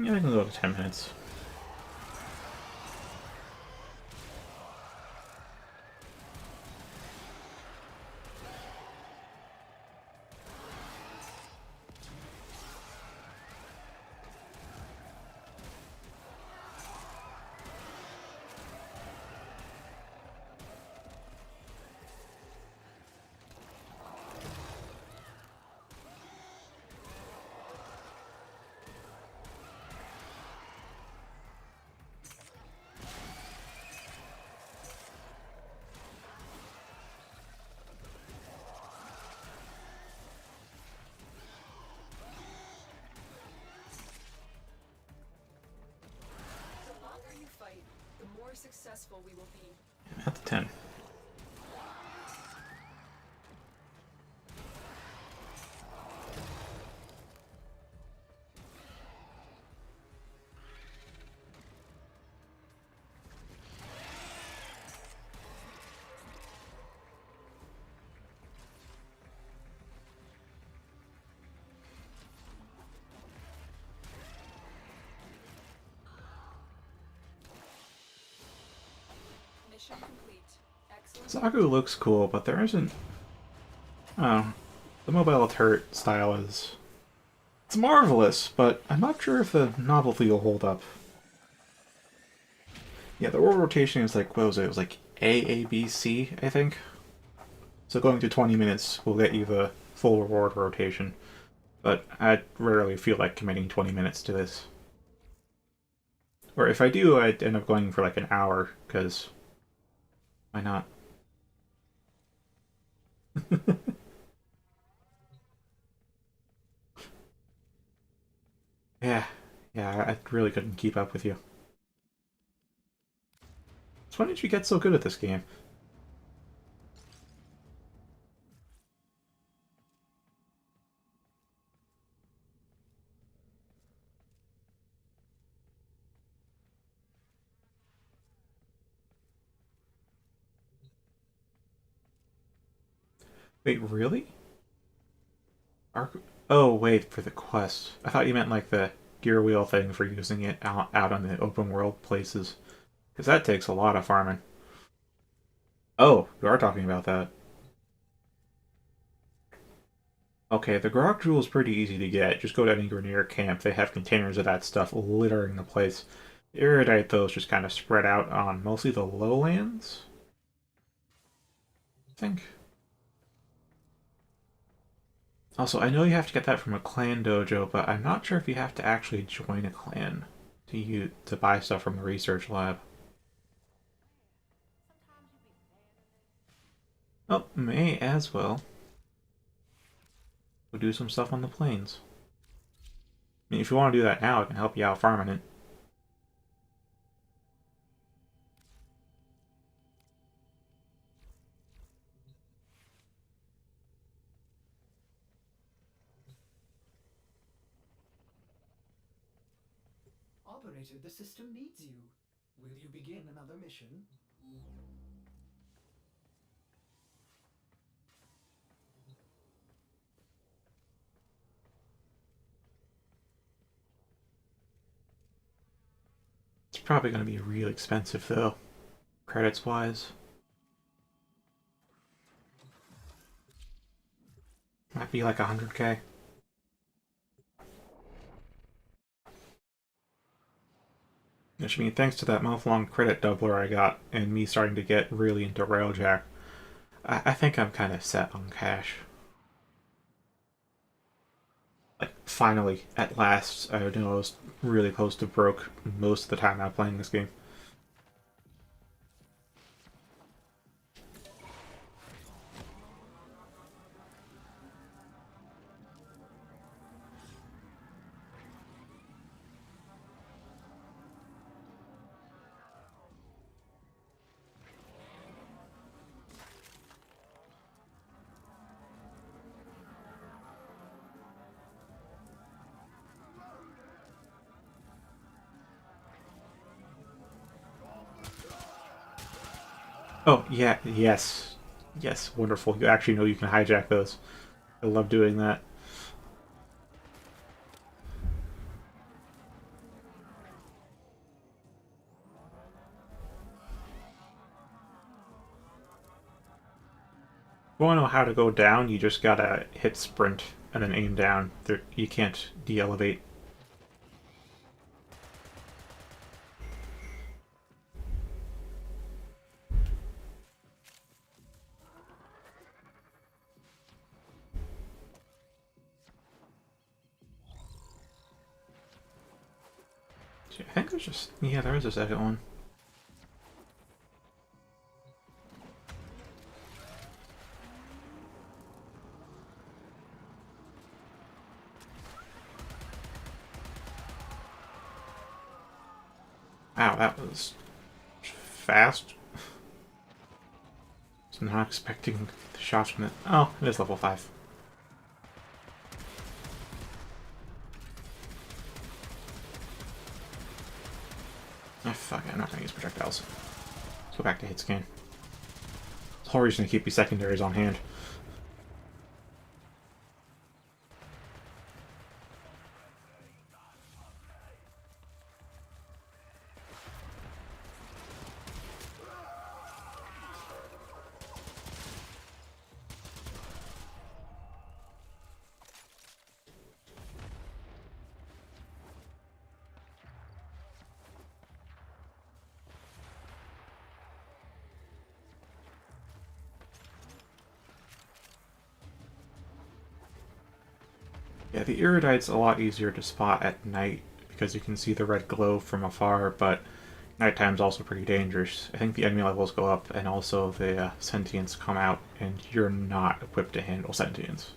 Yeah, I can go to 10 minutes. The longer you fight, the more successful we will be. At the 10. Mission complete. Excellent. Zagu looks cool, but there isn't... Oh. The mobile turret style is... It's marvelous, but I'm not sure if the novelty will hold up. Yeah, the order rotation is like, what was it? It was like A, B, C, I think? So going to 20 minutes will get you the full reward rotation. But I rarely feel like committing 20 minutes to this. Or if I do, I'd end up going for like an hour, because... Why not? Yeah, I really couldn't keep up with you. So when did you get so good at this game? Wait, really? Oh, wait, for the quest. I thought you meant like the gear wheel thing for using it out on the open world places. Because that takes a lot of farming. Oh, you are talking about that. Okay, the Grog Jewel is pretty easy to get. Just go to any Grenier camp. They have containers of that stuff littering the place. The Erudite, though, is just kind of spread out on mostly the lowlands? I think. Also, I know you have to get that from a clan dojo, but I'm not sure if you have to actually join a clan to buy stuff from the research lab. Oh, may as well. Go do some stuff on the plains. I mean, if you want to do that now, I can help you out farming it. Operator, the system needs you. Will you begin another mission? It's probably going to be real expensive, though, credits-wise. Might be like 100k. Which means thanks to that month-long credit doubler I got, and me starting to get really into Railjack, I think I'm kind of set on cash. Like, finally, at last, I knew I was really close to broke most of the time I'm playing this game. Oh, yeah, yes. Yes, wonderful. You actually know you can hijack those. I love doing that. If you want to know how to go down, you just gotta hit sprint and then aim down. You can't de-elevate. I think there's just... Yeah, there is a second one. Wow, that was fast. I was not expecting the shots from it. Oh, it is level 5. Ah, fuck it, I'm not gonna use projectiles. Let's go back to hit scan. The whole reason to keep these secondaries on hand. Yeah, the Erudite's a lot easier to spot at night because you can see the red glow from afar, but nighttime's also pretty dangerous. I think the enemy levels go up and also the sentients come out, and you're not equipped to handle sentients.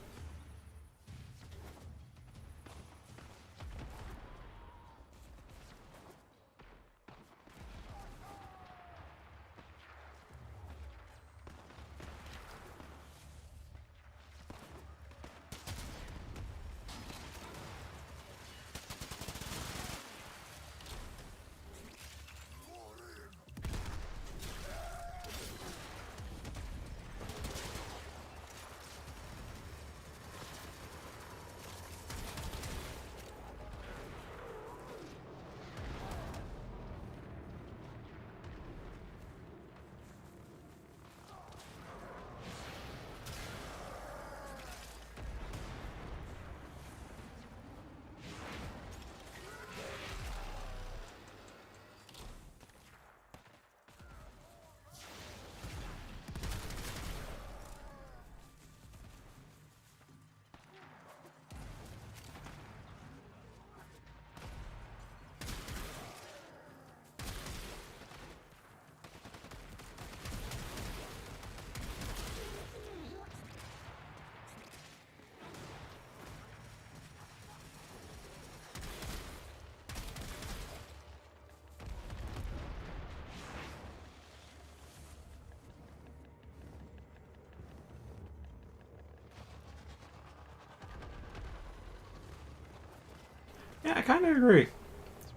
Yeah, I kind of agree.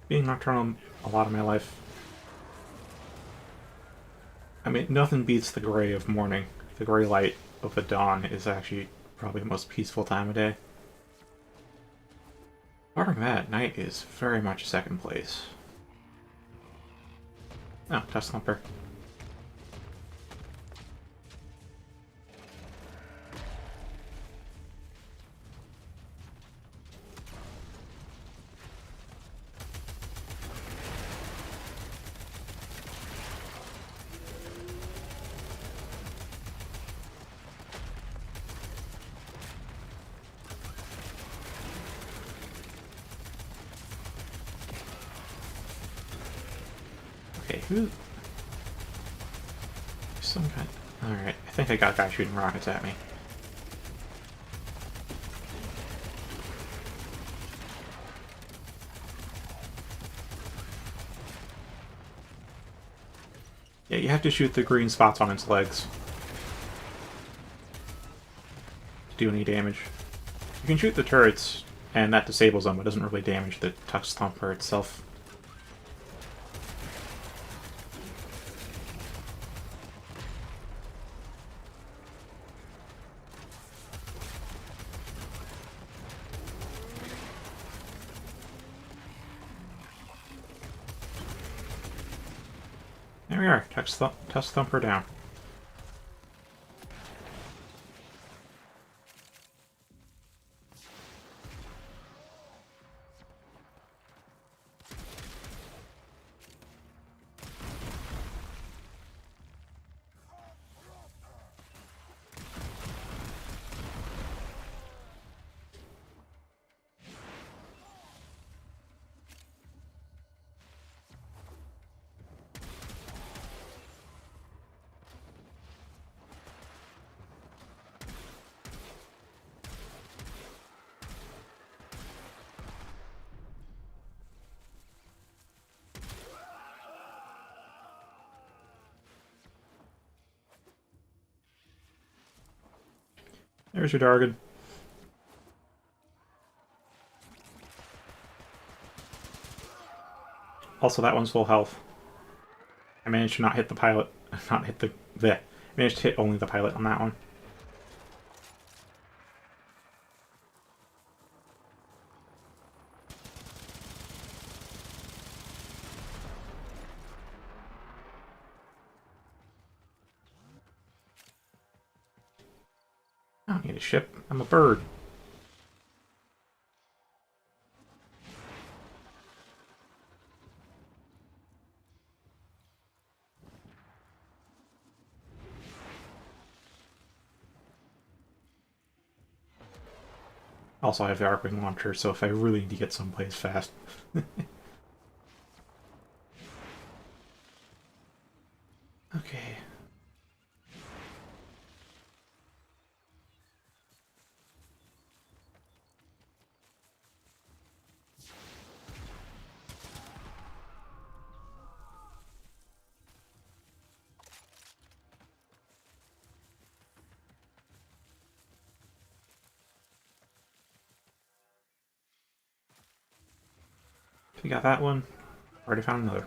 Being nocturnal a lot of my life. I mean, nothing beats the gray of morning. The gray light of the dawn is actually probably the most peaceful time of day. Apart from that, night is very much second place. Oh, Test Thumper. Okay, who... Some kind... Alright, I think I got a guy shooting rockets at me. Yeah, you have to shoot the green spots on its legs to do any damage. You can shoot the turrets, and that disables them, but doesn't really damage the Tux Thumper itself. There we are. Test Thumper down. There's your Dargon. Also, that one's full health. I managed to not hit the pilot. Not hit the... I managed to hit only the pilot on that one. I don't need a ship. I'm a bird. Also, I have the Arcwing launcher, so if I really need to get someplace fast. Okay. We got that one. Already found another.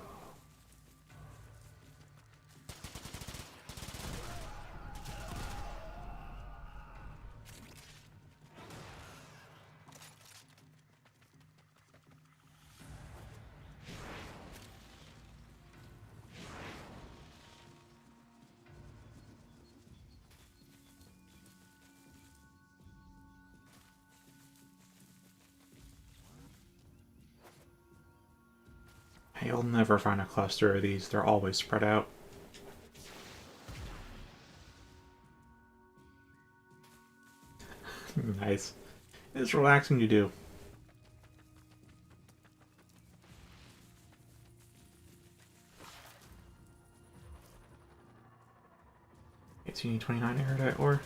You'll never find a cluster of these. They're always spread out. Nice. It's relaxing to do. It's you need 29 erudite ore.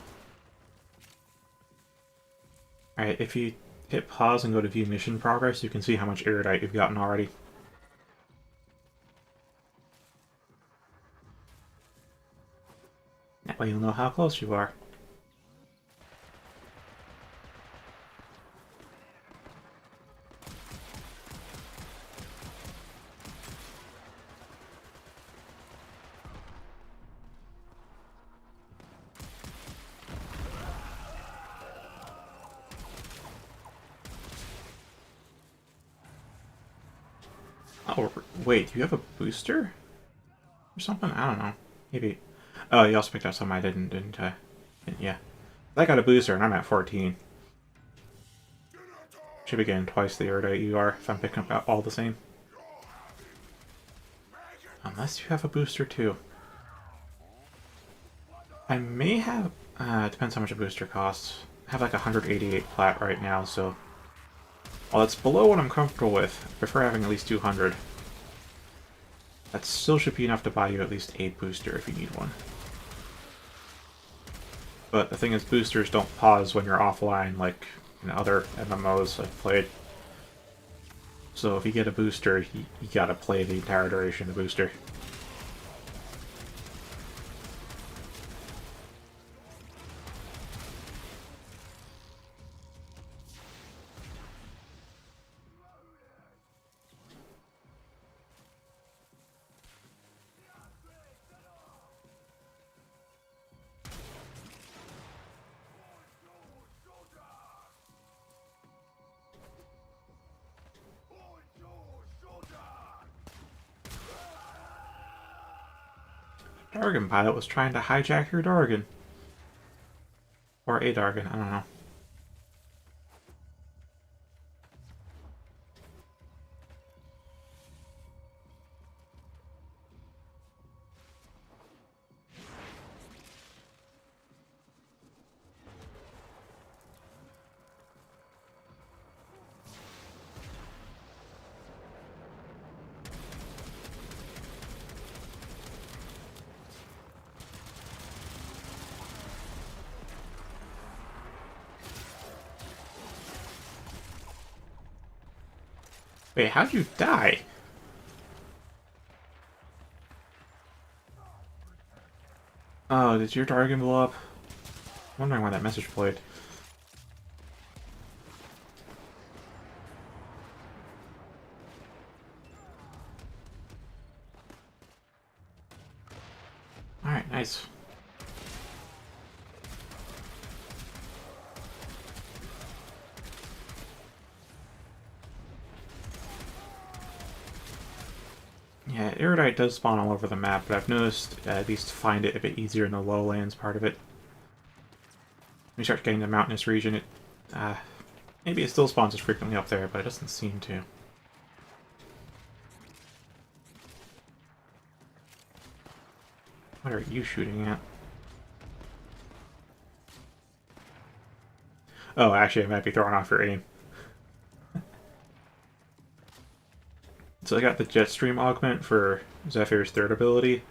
Alright, if you hit pause and go to view mission progress, you can see how much erudite you've gotten already. That way you'll know how close you are. Oh, wait, do you have a booster? Or something? I don't know. Maybe. Oh, you also picked up something I didn't I? Yeah. I got a booster and I'm at 14. Should be getting twice the erudite you are if I'm picking up all the same. Unless you have a booster too. I may have... depends how much a booster costs. I have like 188 plat right now, so... While it's below what I'm comfortable with, I prefer having at least 200. That still should be enough to buy you at least a booster if you need one. But the thing is, boosters don't pause when you're offline like in other MMOs I've played. So if you get a booster, you gotta play the entire duration of the booster. Dargan pilot was trying to hijack your Dargan. Or a Dargan, I don't know. Wait, how'd you die? Oh, did your Dargan blow up? I'm wondering why that message played. Alright, nice. Yeah, Erudite does spawn all over the map, but I've noticed at least find it a bit easier in the lowlands part of it. When you start getting the mountainous region, it maybe it still spawns as frequently up there, but it doesn't seem to. What are you shooting at? Oh, actually, I might be throwing off your aim. So I got the Jetstream augment for Zephyr's third ability.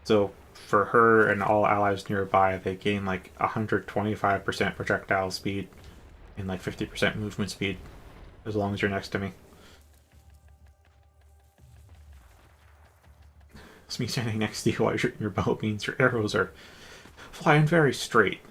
So for her and all allies nearby, they gain like 125% projectile speed and like 50% movement speed as long as you're next to me. This means standing next to you while you're shooting your bow means your arrows are flying very straight.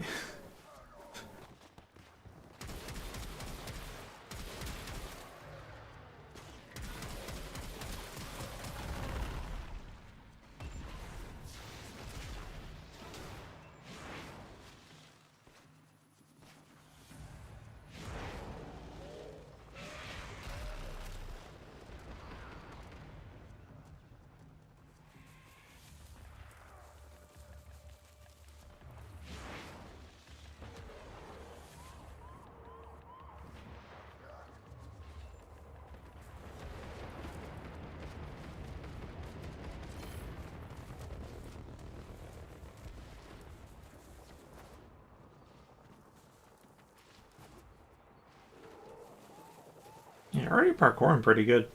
You're already parkouring pretty good.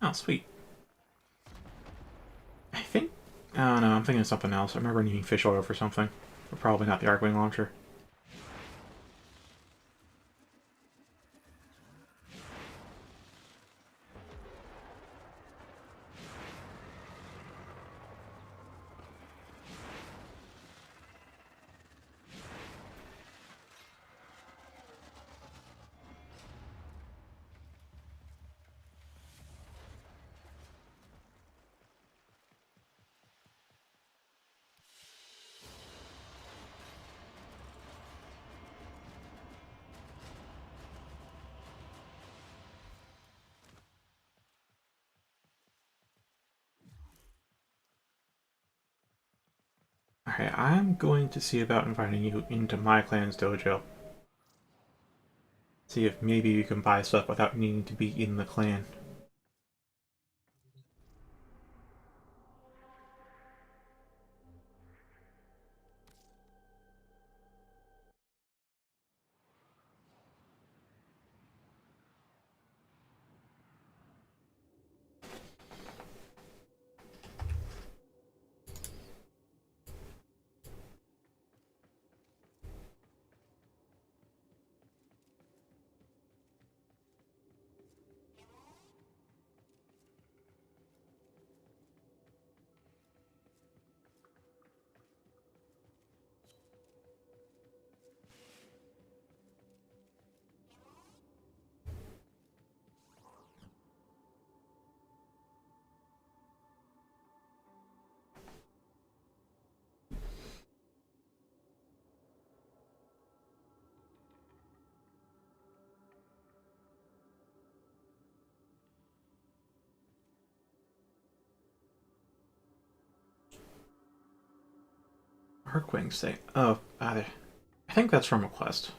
Oh, sweet. I think... Oh no, I'm thinking of something else. I remember needing fish oil for something. But probably not the Arcwing launcher. Alright, I'm going to see about inviting you into my clan's dojo. See if maybe you can buy stuff without needing to be in the clan. Arcwing say? Oh, I think that's from a quest.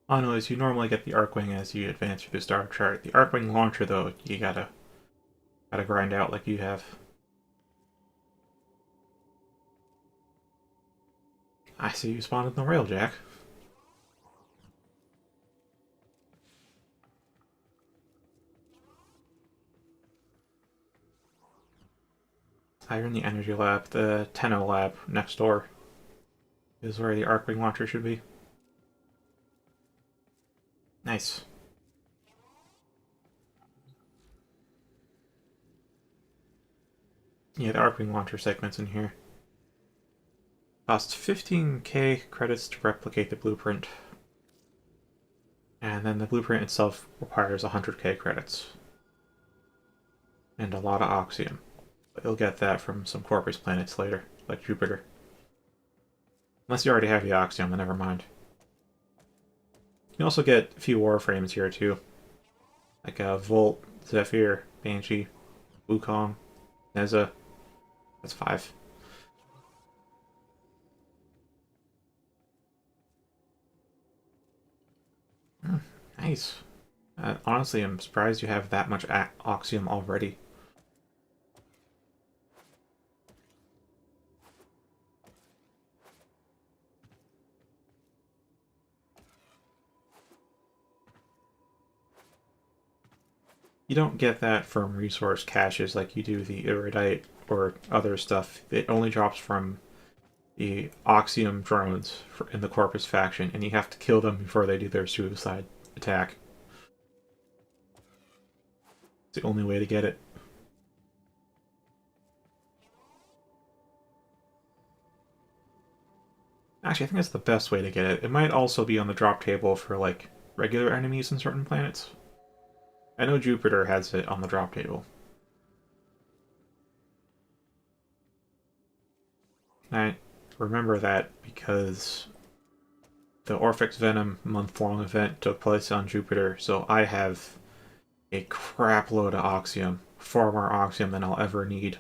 Oh no, is you normally get the Arcwing as you advance through the star chart. The Arcwing launcher, though, you gotta grind out like you have. I see you spawned in the railjack. You're in the energy lab. The Tenno lab next door is where the Arcwing launcher should be. Nice. Yeah, the Arcwing launcher segment's in here. Costs 15k credits to replicate the blueprint. And then the blueprint itself requires 100k credits. And a lot of Oxium. But you'll get that from some Corpus planets later, like Jupiter. Unless you already have the Oxium, then never mind. You can also get a few Warframes here too. Like Volt, Zephyr, Banshee, Wukong, Neza. That's 5. Nice. Honestly, I'm surprised you have that much Oxium already. You don't get that from resource caches like you do the Iridite or other stuff. It only drops from the Oxium drones in the Corpus faction, and you have to kill them before they do their suicide attack. It's the only way to get it. Actually, I think that's the best way to get it. It might also be on the drop table for, like, regular enemies in certain planets. I know Jupiter has it on the drop table. I remember that because the Orphix Venom month-long event took place on Jupiter, so I have a crap load of Oxium. Far more Oxium than I'll ever need.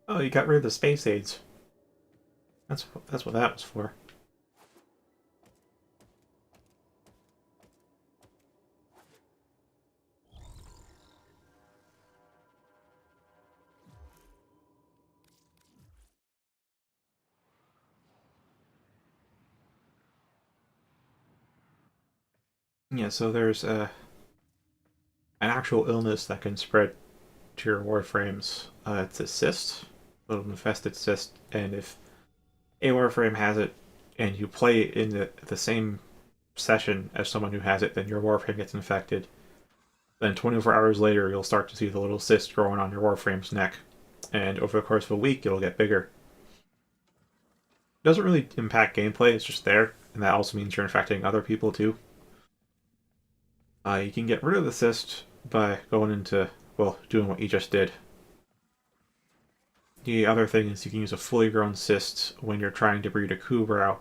Oh, you got rid of the space aids. That's what that was for. Yeah, so there's an actual illness that can spread to your Warframes. It's a cyst, a little infested cyst, and if a Warframe has it, and you play in the same session as someone who has it, then your Warframe gets infected. Then 24 hours later, you'll start to see the little cyst growing on your Warframe's neck. And over the course of a week, it'll get bigger. It doesn't really impact gameplay, it's just there, and that also means you're infecting other people too. You can get rid of the cyst by going into, well, doing what you just did. The other thing is you can use a fully grown cyst when you're trying to breed a Kubrau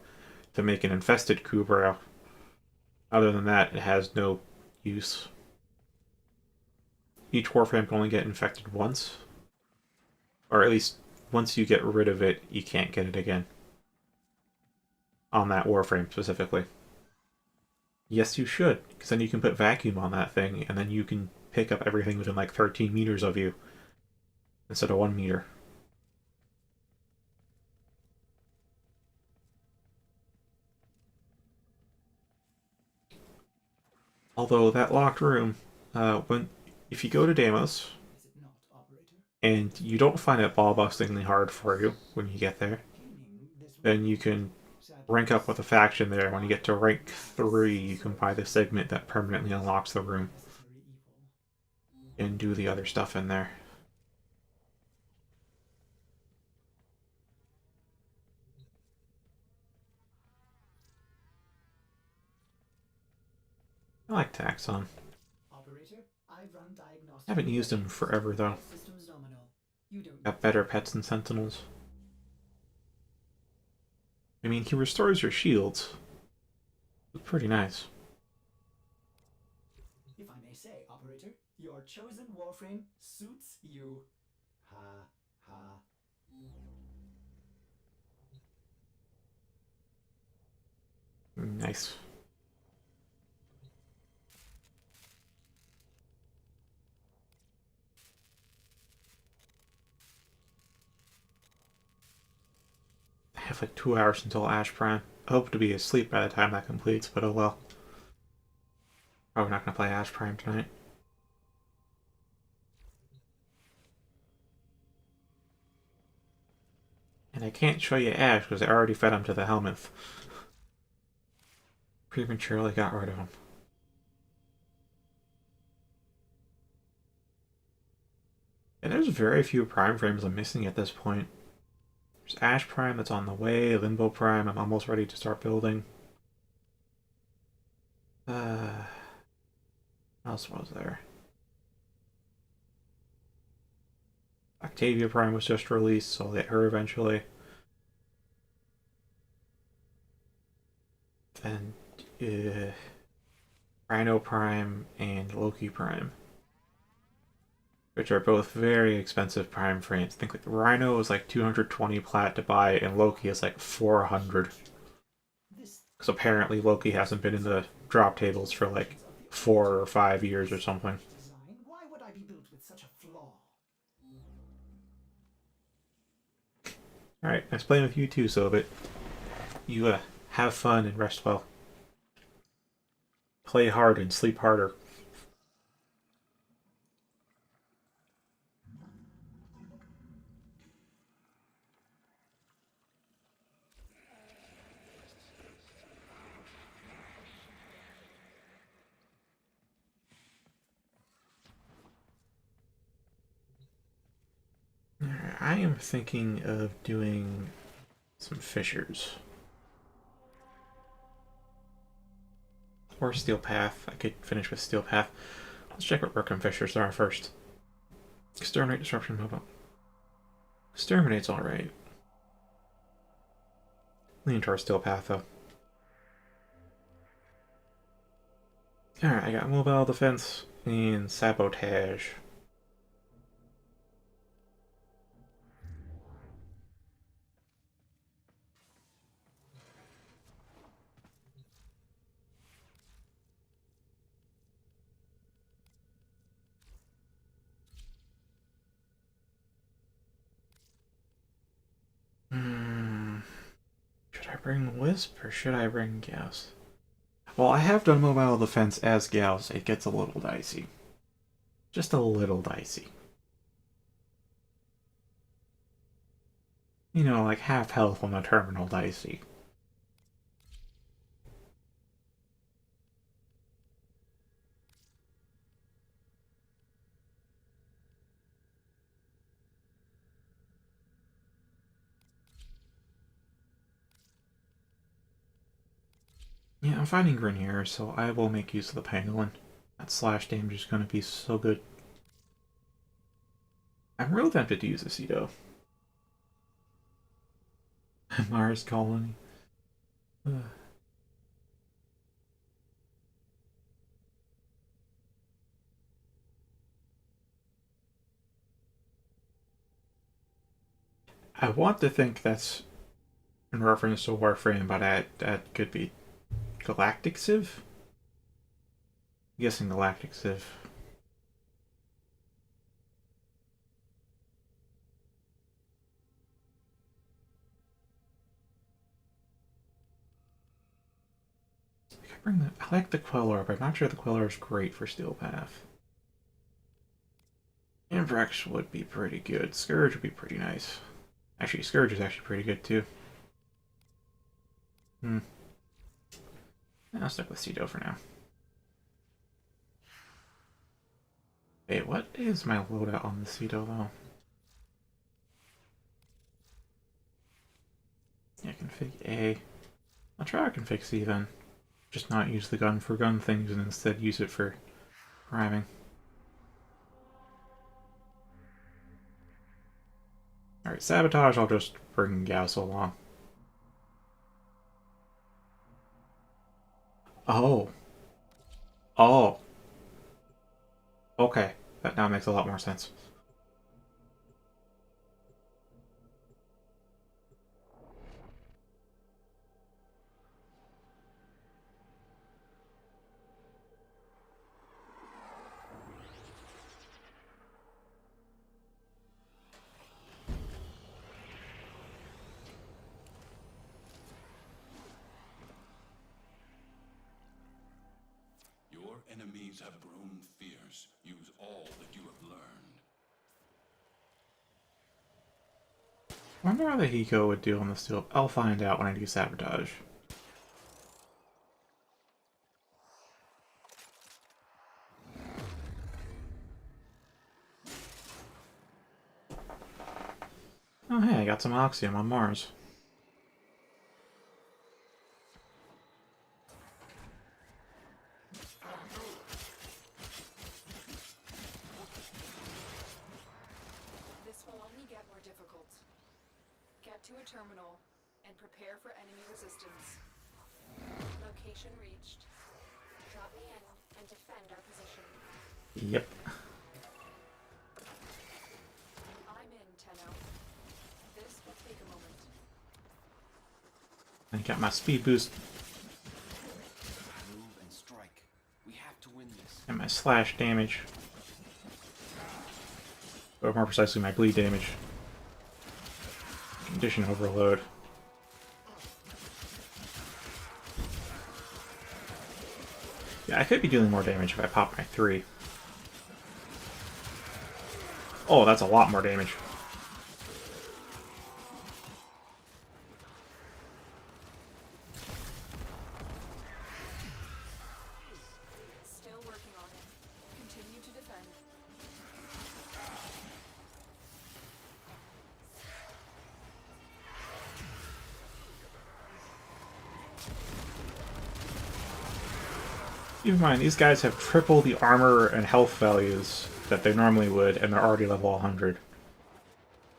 to make an infested Kubrau. Other than that, it has no use. each Warframe can only get infected once. Or at least, once you get rid of it, you can't get it again. On that Warframe, specifically. Yes, you should, because then you can put vacuum on that thing, and then you can pick up everything within like 13 meters of you, instead of 1 meter. Although that locked room, if you go to Deimos, Is it not, operator? and you don't find it ball-bustingly hard for you when you get there, Gaining this then you can rank up with a faction there. When you get to rank 3, you can buy the segment that permanently unlocks the room, necessary evil. and do the other stuff in there. I like Taxon. Operator, I run diagnostic. Haven't used him forever though. Systems nominal. You don't Got better pets than Sentinels. I mean, he restores your shields. It's pretty nice. If I may say, operator, your chosen Warframe suits you. Ha ha. Nice. I have like 2 hours until Ash Prime. I hope to be asleep by the time that completes, but oh well. Probably not gonna play Ash Prime tonight. And I can't show you Ash because I already fed him to the Helminth. Prematurely got rid of him. And there's very few Prime frames I'm missing at this point. There's Ash Prime that's on the way, Limbo Prime I'm almost ready to start building. What else was there? Octavia Prime was just released, so I'll get her eventually. Then, Rhino Prime and Loki Prime, which are both very expensive Prime frames. I think like Rhino is like 220 plat to buy, and Loki is like 400. Because apparently Loki hasn't been in the drop tables for like 4 or 5 years or something. Design? Why would I be built with such a flaw? Alright, nice playing with you too, Sobit. You have fun and rest well. Play hard and sleep harder. I am thinking of doing some fissures. Or Steel Path. I could finish with Steel Path. Let's check what Rookham fissures are first. Exterminate, Disruption, move up. Exterminate's alright. Lean towards Steel Path though. Alright, I got Mobile Defense and Sabotage. Should I bring Wisp or should I bring Gauss? Well, I have done Mobile Defense as Gauss. It gets a little dicey. Just a little dicey. You know, like half health on the terminal dicey. Yeah, I'm finding Grenier, so I will make use of the Pangolin. That slash damage is going to be so good. I'm real tempted to use the Cedo. Mars Colony. I want to think that's in reference to Warframe, but that could be Galactic Civ? I'm guessing Galactic Civ. I like the Queller, but I'm not sure the Queller is great for Steel Path. Ambrax would be pretty good. Scourge would be pretty nice. Actually, Scourge is actually pretty good too. I'll stick with Cedo for now. Wait, what is my loadout on the Cedo though? Yeah, config A. I'll try to config C then. Just not use the gun for gun things and instead use it for priming. Alright, Sabotage, I'll just bring Gauss along. Oh. Oh. Okay. That now makes a lot more sense. Your enemies have grown fierce. Use all that you have learned. I wonder how the Hiko would do on the steel. I'll find out when I do Sabotage. Oh hey, I got some Oxium on Mars. This will only get more difficult. Get to a terminal and prepare for enemy resistance. Location reached. Drop me in and defend our position. Yep. I'm in, Tenno. This will take a moment. I got my speed boost Move and strike. We have to win this. and my slash damage. Or more precisely, my bleed damage. Condition overload. Yeah, I could be doing more damage if I pop my 3. Oh, that's a lot more damage. Still working on it. Continue to defend. Keep in mind, these guys have triple the armor and health values that they normally would, and they're already level 100.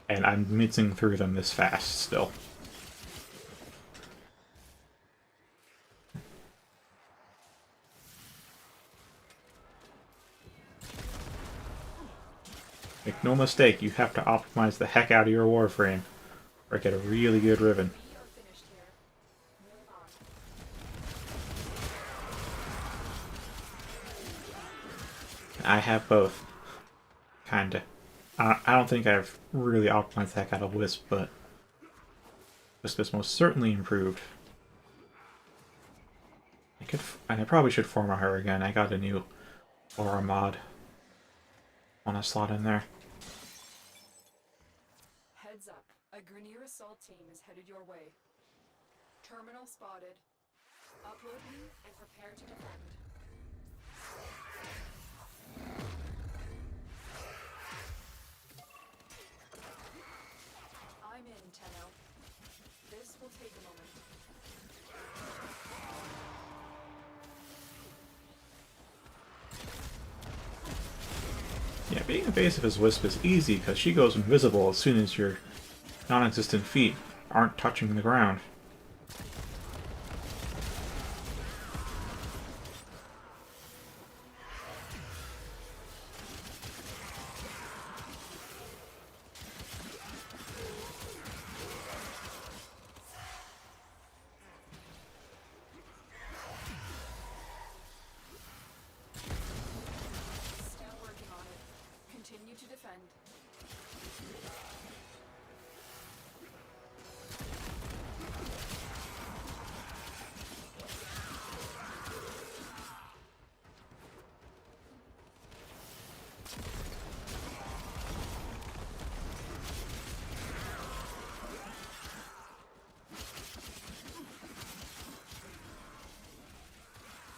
And I'm mincing through them this fast still. Make no mistake, you have to optimize the heck out of your Warframe, or get a really good ribbon. We are finished here. Move on. I have both. Kinda. I don't think I've really optimized the heck out of Wisp, but Wisp is most certainly improved. And I probably should form her again. I got a new Aura mod. Want to slot in there. Heads up. A Grenier assault team is headed your way. Terminal spotted. Upload me and prepare to defend. I'm in, Tenno. This will take a moment. Yeah, being evasive as Wisp is easy because she goes invisible as soon as your non-existent feet aren't touching the ground.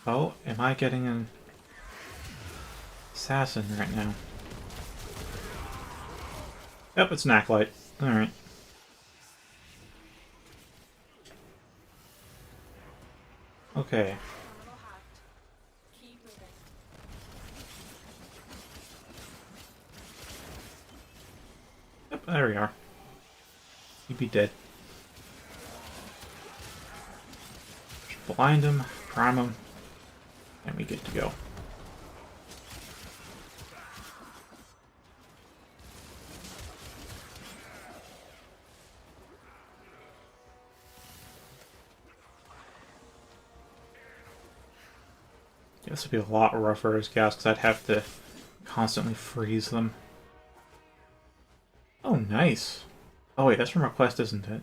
Oh, am I getting an assassin right now? Yep, it's an acolyte. Alright. Okay. Terminal hacked. Keep moving. Yep, there we are. He'd be dead. Just blind him, prime him, and we get to go. This would be a lot rougher as gas because I'd have to constantly freeze them. Oh, nice. Oh wait, that's from a quest, isn't it?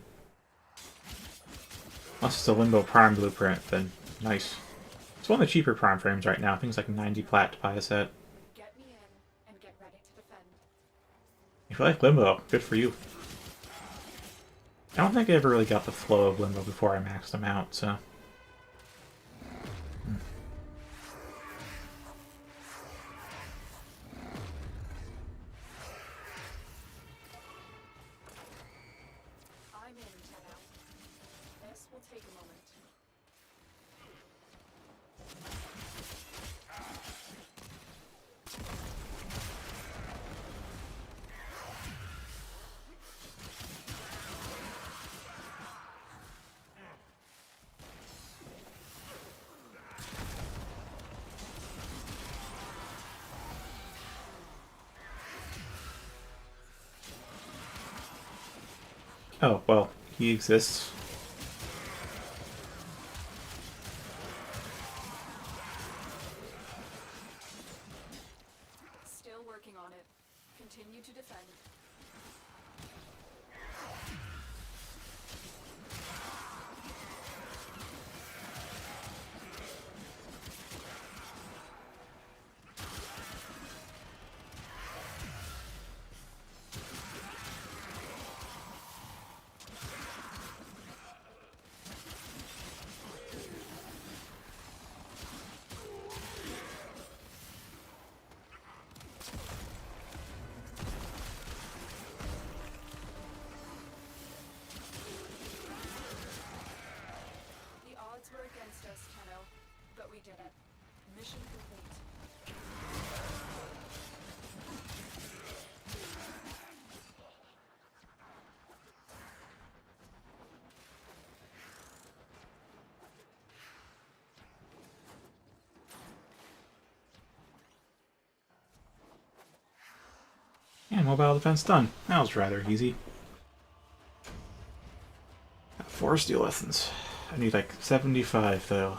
Unless it's a Limbo Prime blueprint, then nice. It's one of the cheaper Prime frames right now. I think it's like 90 plat to buy a set. Get me in and get ready to defend. If you like Limbo, good for you. I don't think I ever really got the flow of Limbo before I maxed them out, so... I'm in, Tenno. This will take a moment. Oh, well, he exists. Still working on it. Continue to defend. The odds were against us, Tenno, but we did it. Mission complete. And mobile defense done. That was rather easy. Got 4 steel lessons. I need like 75 though.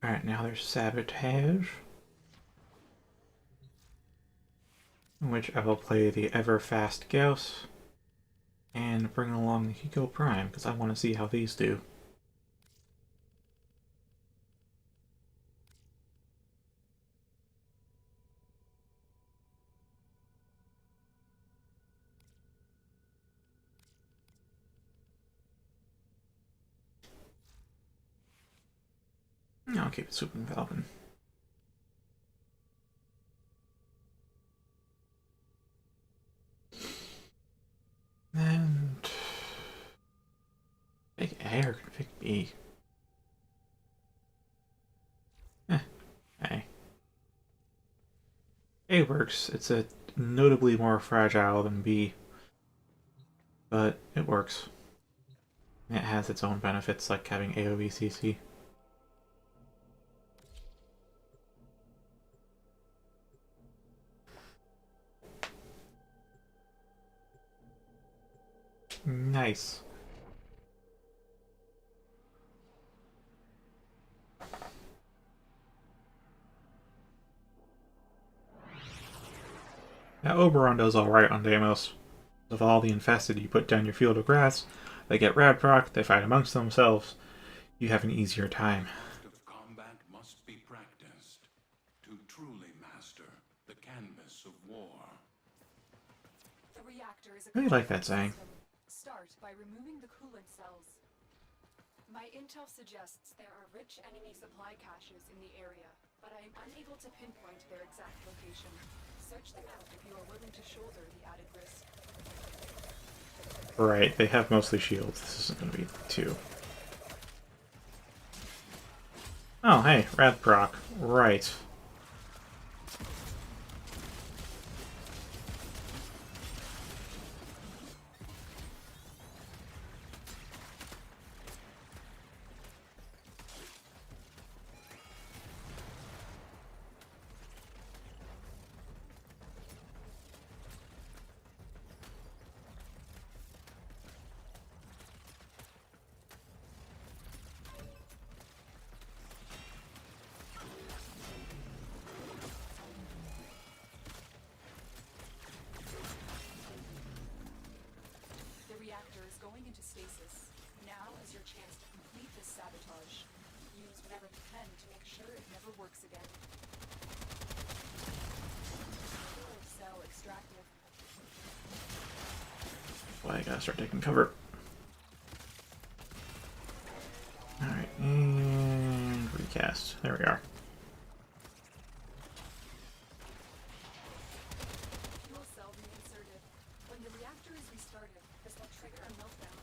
Alright, now there's sabotage. In which I will play the ever fast Gauss and bring along the Hiko Prime because I want to see how these do. I'll keep it swooping Falcon. And pick A or pick B? A. A works. It's a notably more fragile than B, but it works. It has its own benefits like having AoVCC. Nice. Now Oberon does alright on Deimos. With all the infested you put down your field of grass, They get rad proc, they fight amongst themselves. You have an easier time. The art of combat must be practiced to truly master the canvas of war. The reactor is a I really like that control saying. system. Start by removing the coolant cells. My intel suggests there are rich enemy supply caches in the area, but I am unable to pinpoint their exact location. Search them out if you are willing to shoulder the added risk. Right, they have mostly shields. This isn't going to be 2. Oh, hey, rad proc. Right. The reactor is going into stasis. Now is your chance to complete this sabotage. Use whatever you can to make sure it never works again. Cell extracted. Well, I gotta start taking cover. Alright, and recast. There we are. Fuel cell reinserted. When the reactor is restarted, this will trigger a meltdown.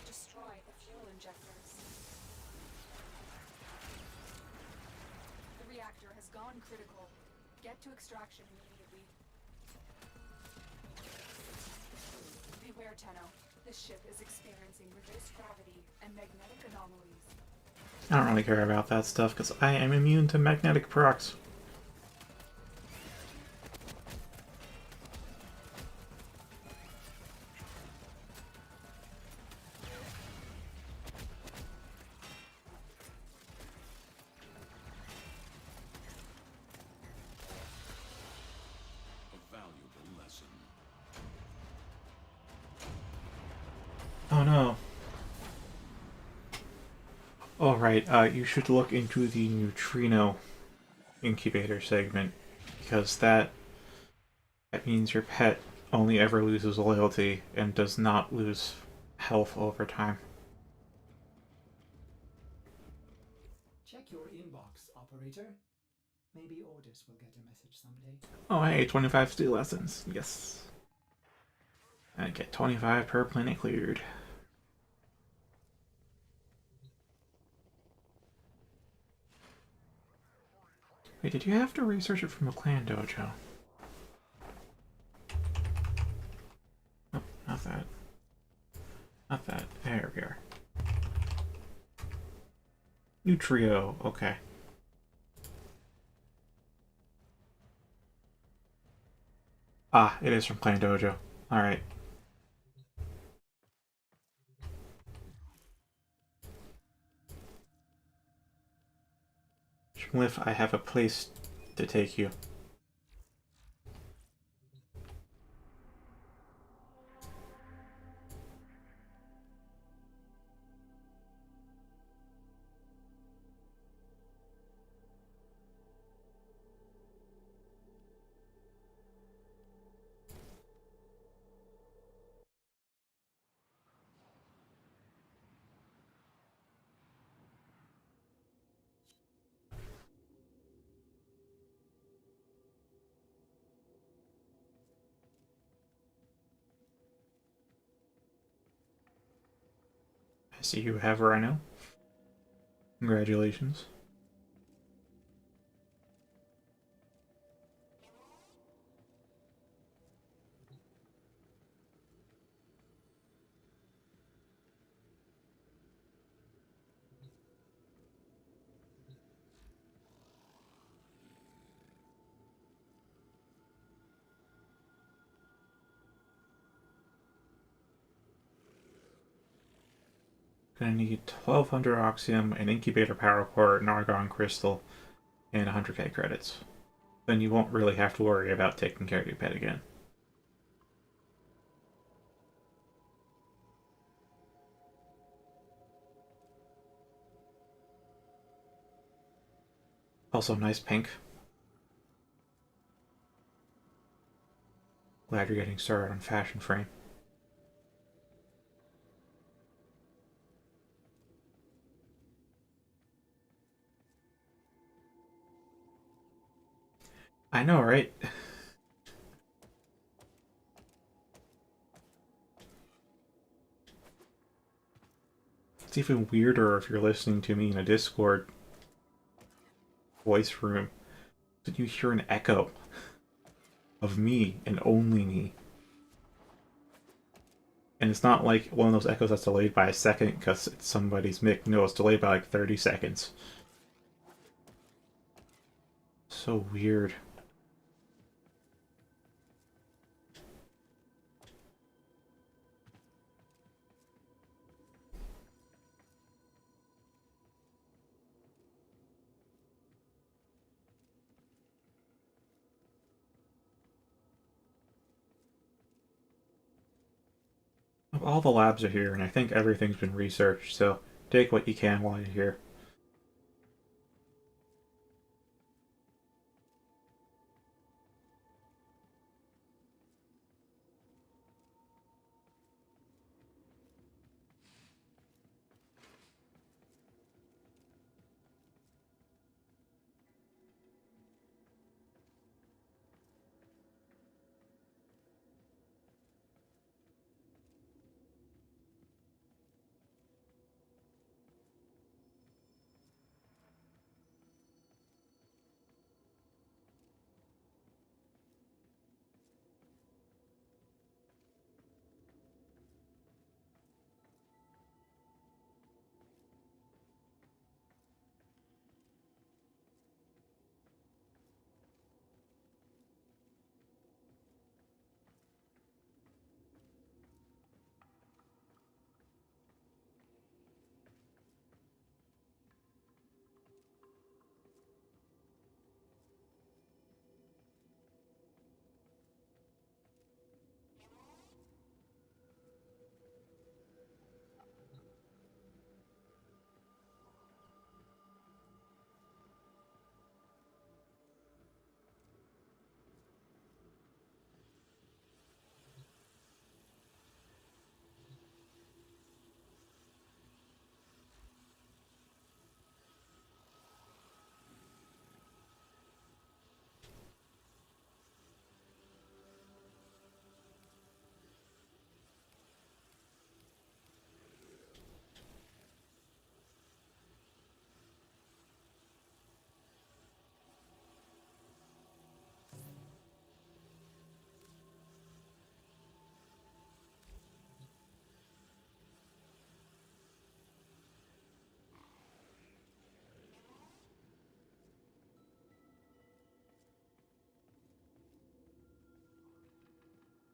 Destroy the fuel injectors. The reactor has gone critical. Get to extraction immediately. Beware, Tenno. This ship is experiencing reduced gravity and magnetic anomalies. I don't really care about that stuff because I am immune to magnetic procs. A valuable lesson. Oh no. Alright, you should look into the neutrino incubator segment, because that means your pet only ever loses loyalty and does not lose health over time. Check your inbox, operator. Maybe Ordis will get a message someday. Oh hey, 25 steel lessons. Yes. I get 25 per planet cleared. Wait, did you have to research it from a clan dojo? Oh, not that. Not that. There we are. Nutrio, okay. Ah, it is from Clan Dojo. Alright. Shmlif, I have a place to take you. I see you have Rhino. Congratulations. Gonna need 1200 Oxium, an incubator power core, an argon crystal, and 100k credits. Then you won't really have to worry about taking care of your pet again. Also, nice pink. Glad you're getting started on Fashion Frame. I know, right? It's even weirder if you're listening to me in a Discord voice room. That you hear an echo of me and only me. And it's not like one of those echoes that's delayed by a second because it's somebody's mic. No, it's delayed by like 30 seconds. So weird. All the labs are here, and I think everything's been researched, so take what you can while you're here.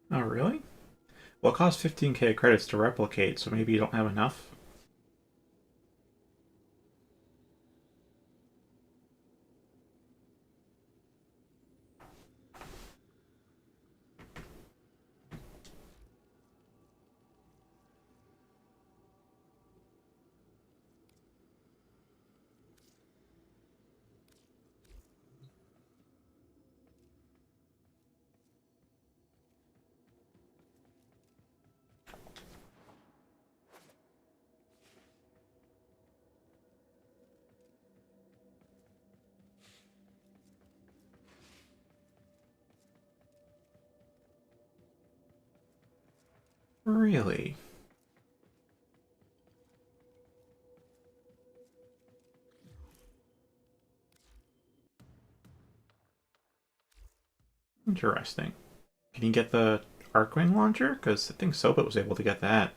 Oh, really? Well, it costs 15k credits to replicate, so maybe you don't have enough? Really? Interesting. Can you get the Arcwing launcher? Because I think Sobit was able to get that.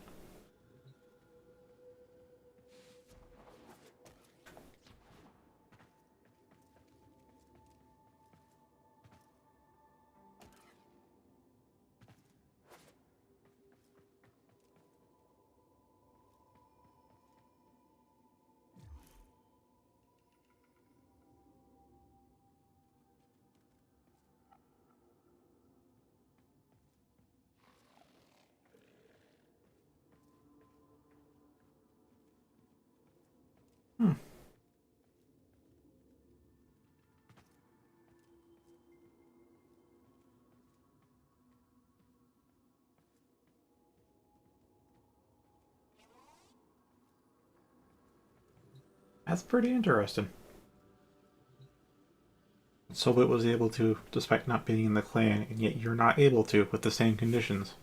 Hmm. That's pretty interesting. So it was able to, despite not being in the clan, and yet you're not able to with the same conditions.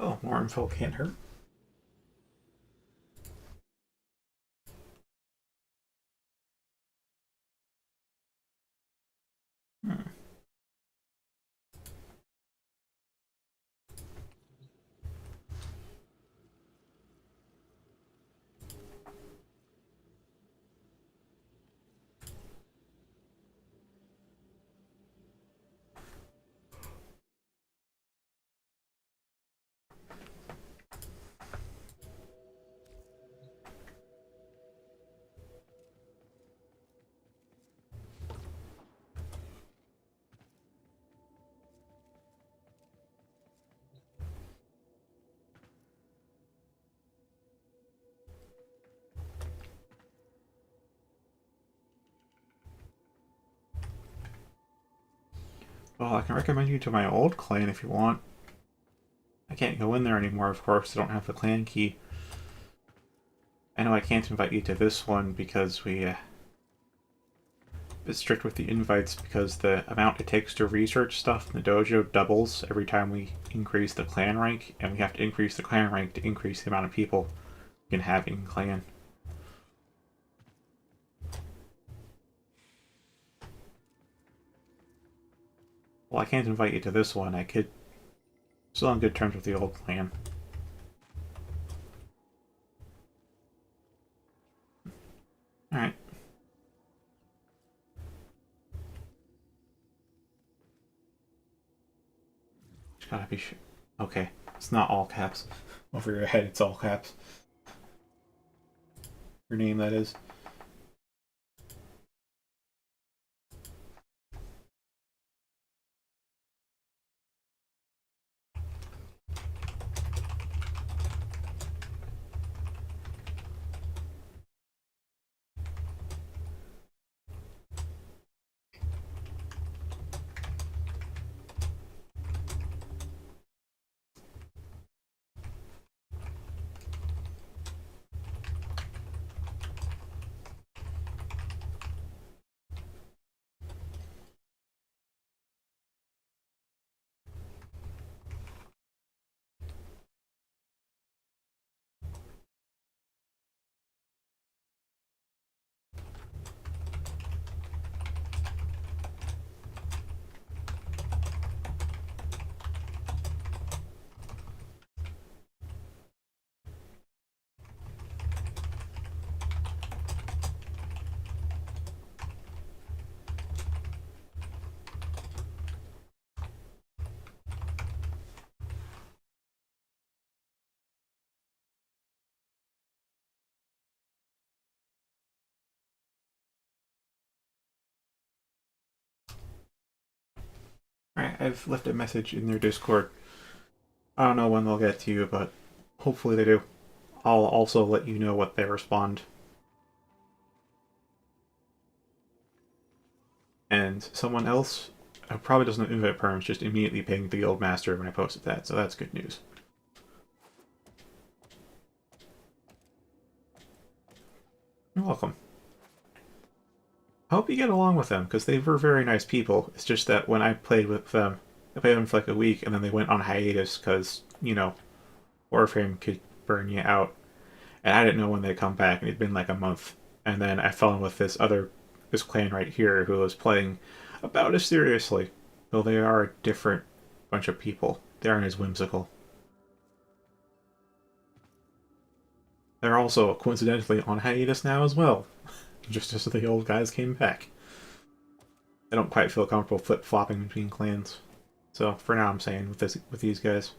Oh, more info can't hurt. Hmm. Well, I can recommend you to my old clan if you want. I can't go in there anymore, of course. I don't have the clan key. I know I can't invite you to this one because we bit strict with the invites because the amount it takes to research stuff in the dojo doubles every time we increase the clan rank, and we have to increase the clan rank to increase the amount of people we can have in clan. Well, I can't invite you to this one. I could still on good terms with the old clan. Alright. Just gotta be sure. Okay. It's not all caps. Over your head, it's all caps. Your name, that is. Alright, I've left a message in their Discord. I don't know when they'll get to you, but hopefully they do. I'll also let you know what they respond. And someone else probably doesn't have invite perms, just immediately pinged the guild master when I posted that, so that's good news. You're welcome. I hope you get along with them, because they were very nice people. It's just that when I played with them, I played them for like a week, and then they went on hiatus because, you know, Warframe could burn you out. And I didn't know when they'd come back, and it'd been like a month. And then I fell in with this clan right here who was playing about as seriously, though they are different bunch of people. They aren't as whimsical. They're also coincidentally on hiatus now as well, just as the old guys came back. I don't quite feel comfortable flip-flopping between clans, so for now I'm saying with these guys.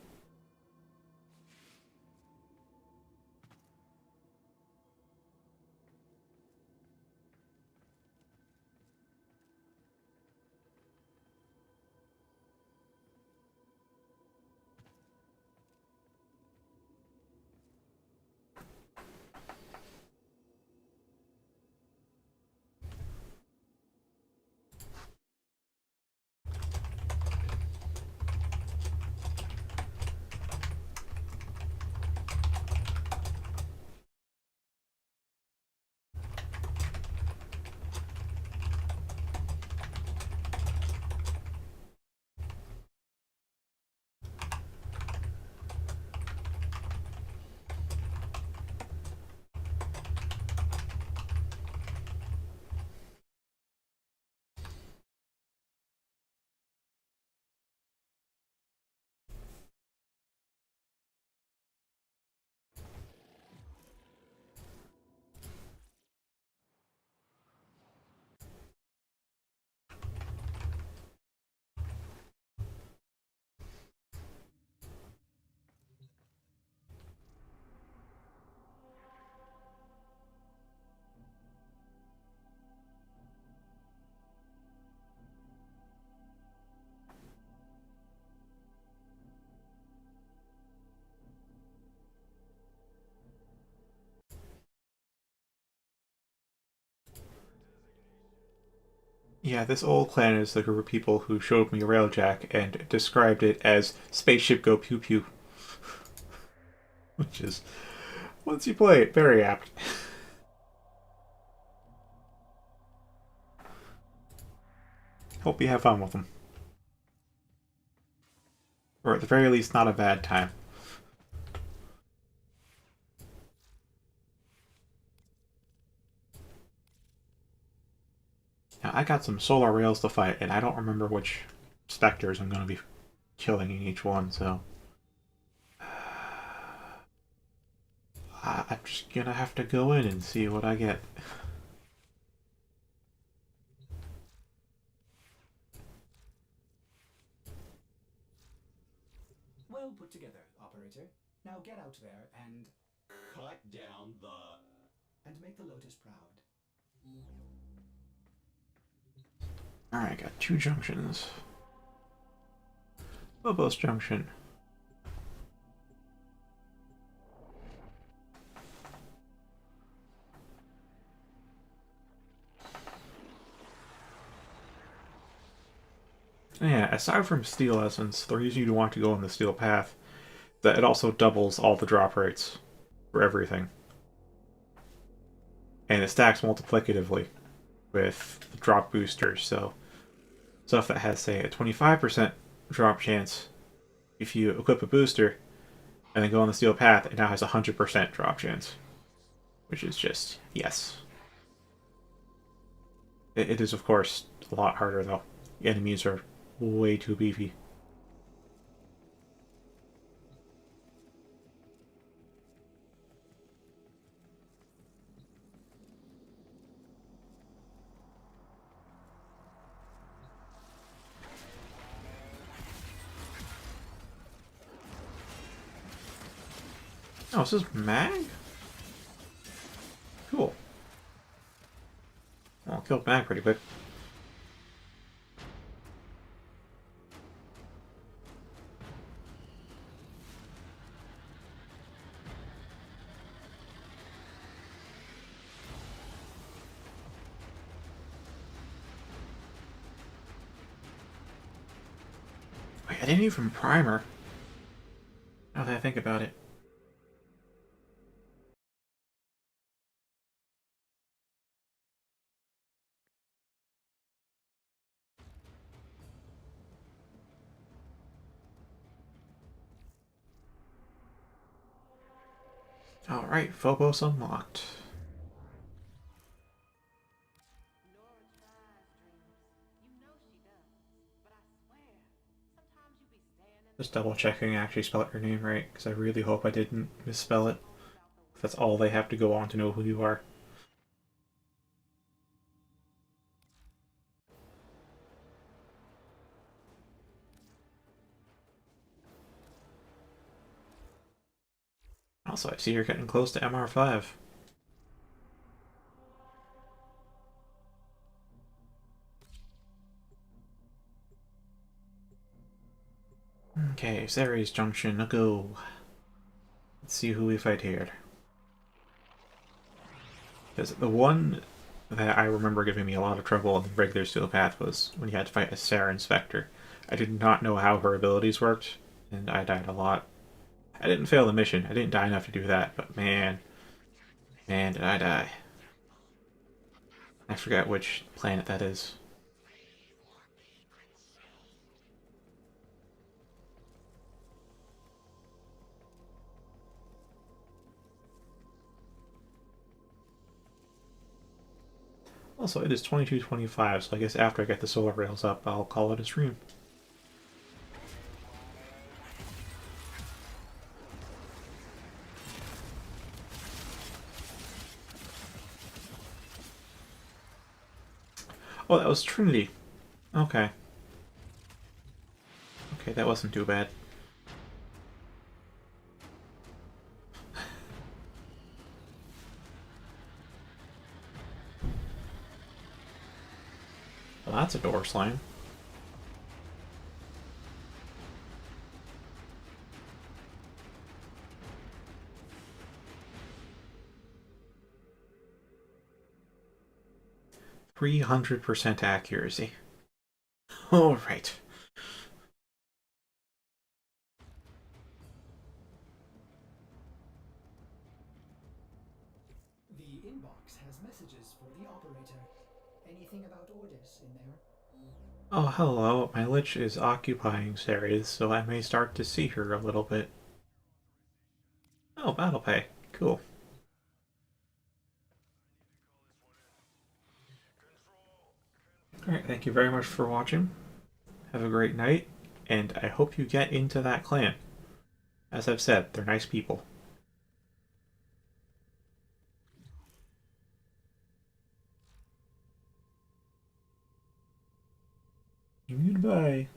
Yeah, this old clan is the group of people who showed me Railjack and described it as spaceship go pew pew. Which is, once you play it, very apt. Hope you have fun with them. Or at the very least, not a bad time. Now, I got some solar rails to fight, and I don't remember which specters I'm going to be killing in each one, so... I'm just gonna have to go in and see what I get. Well put together, operator. Now get out there and cut down the... and make the Lotus proud. Alright, got 2 junctions. Phobos Junction. Yeah, aside from Steel Essence, the reason you'd want to go on the Steel Path, that it also doubles all the drop rates for everything. And it stacks multiplicatively with the drop boosters, so stuff that has, say, a 25% drop chance, if you equip a booster and then go on the Steel Path, it now has a 100% drop chance. Which is just, yes. It is, of course, a lot harder, though. The enemies are way too beefy. Oh, this is Mag? Cool. Well, I killed Mag pretty quick. Wait, I didn't even primer. Now that I think about it. Alright, Phobos unlocked. Nora tries, Dreams. You know she does. But I swear, sometimes you be Just double checking I actually spelled your name right, because I really hope I didn't misspell it. That's all they have to go on to know who you are. Also, I see you're getting close to MR5. Okay, Ceres Junction, a go. Let's see who we fight here. Because the one that I remember giving me a lot of trouble in the regular Steel Path was when you had to fight a Sarah Inspector. I did not know how her abilities worked, and I died a lot. I didn't fail the mission. I didn't die enough to do that, but man, did I die. I forgot which planet that is. Also, it is 22:25, so I guess after I get the solar rails up, I'll call it a stream. Oh, that was Trinity. Okay. Okay, that wasn't too bad. Well, that's a door slam. %300 accuracy. Alright. The inbox has messages for the operator. Anything about orders in there? Oh, hello. My lich is occupying Ceres, so I may start to see her a little bit. Oh, battle pay. Cool. Alright, thank you very much for watching. Have a great night, and I hope you get into that clan. As I've said, they're nice people. Goodbye.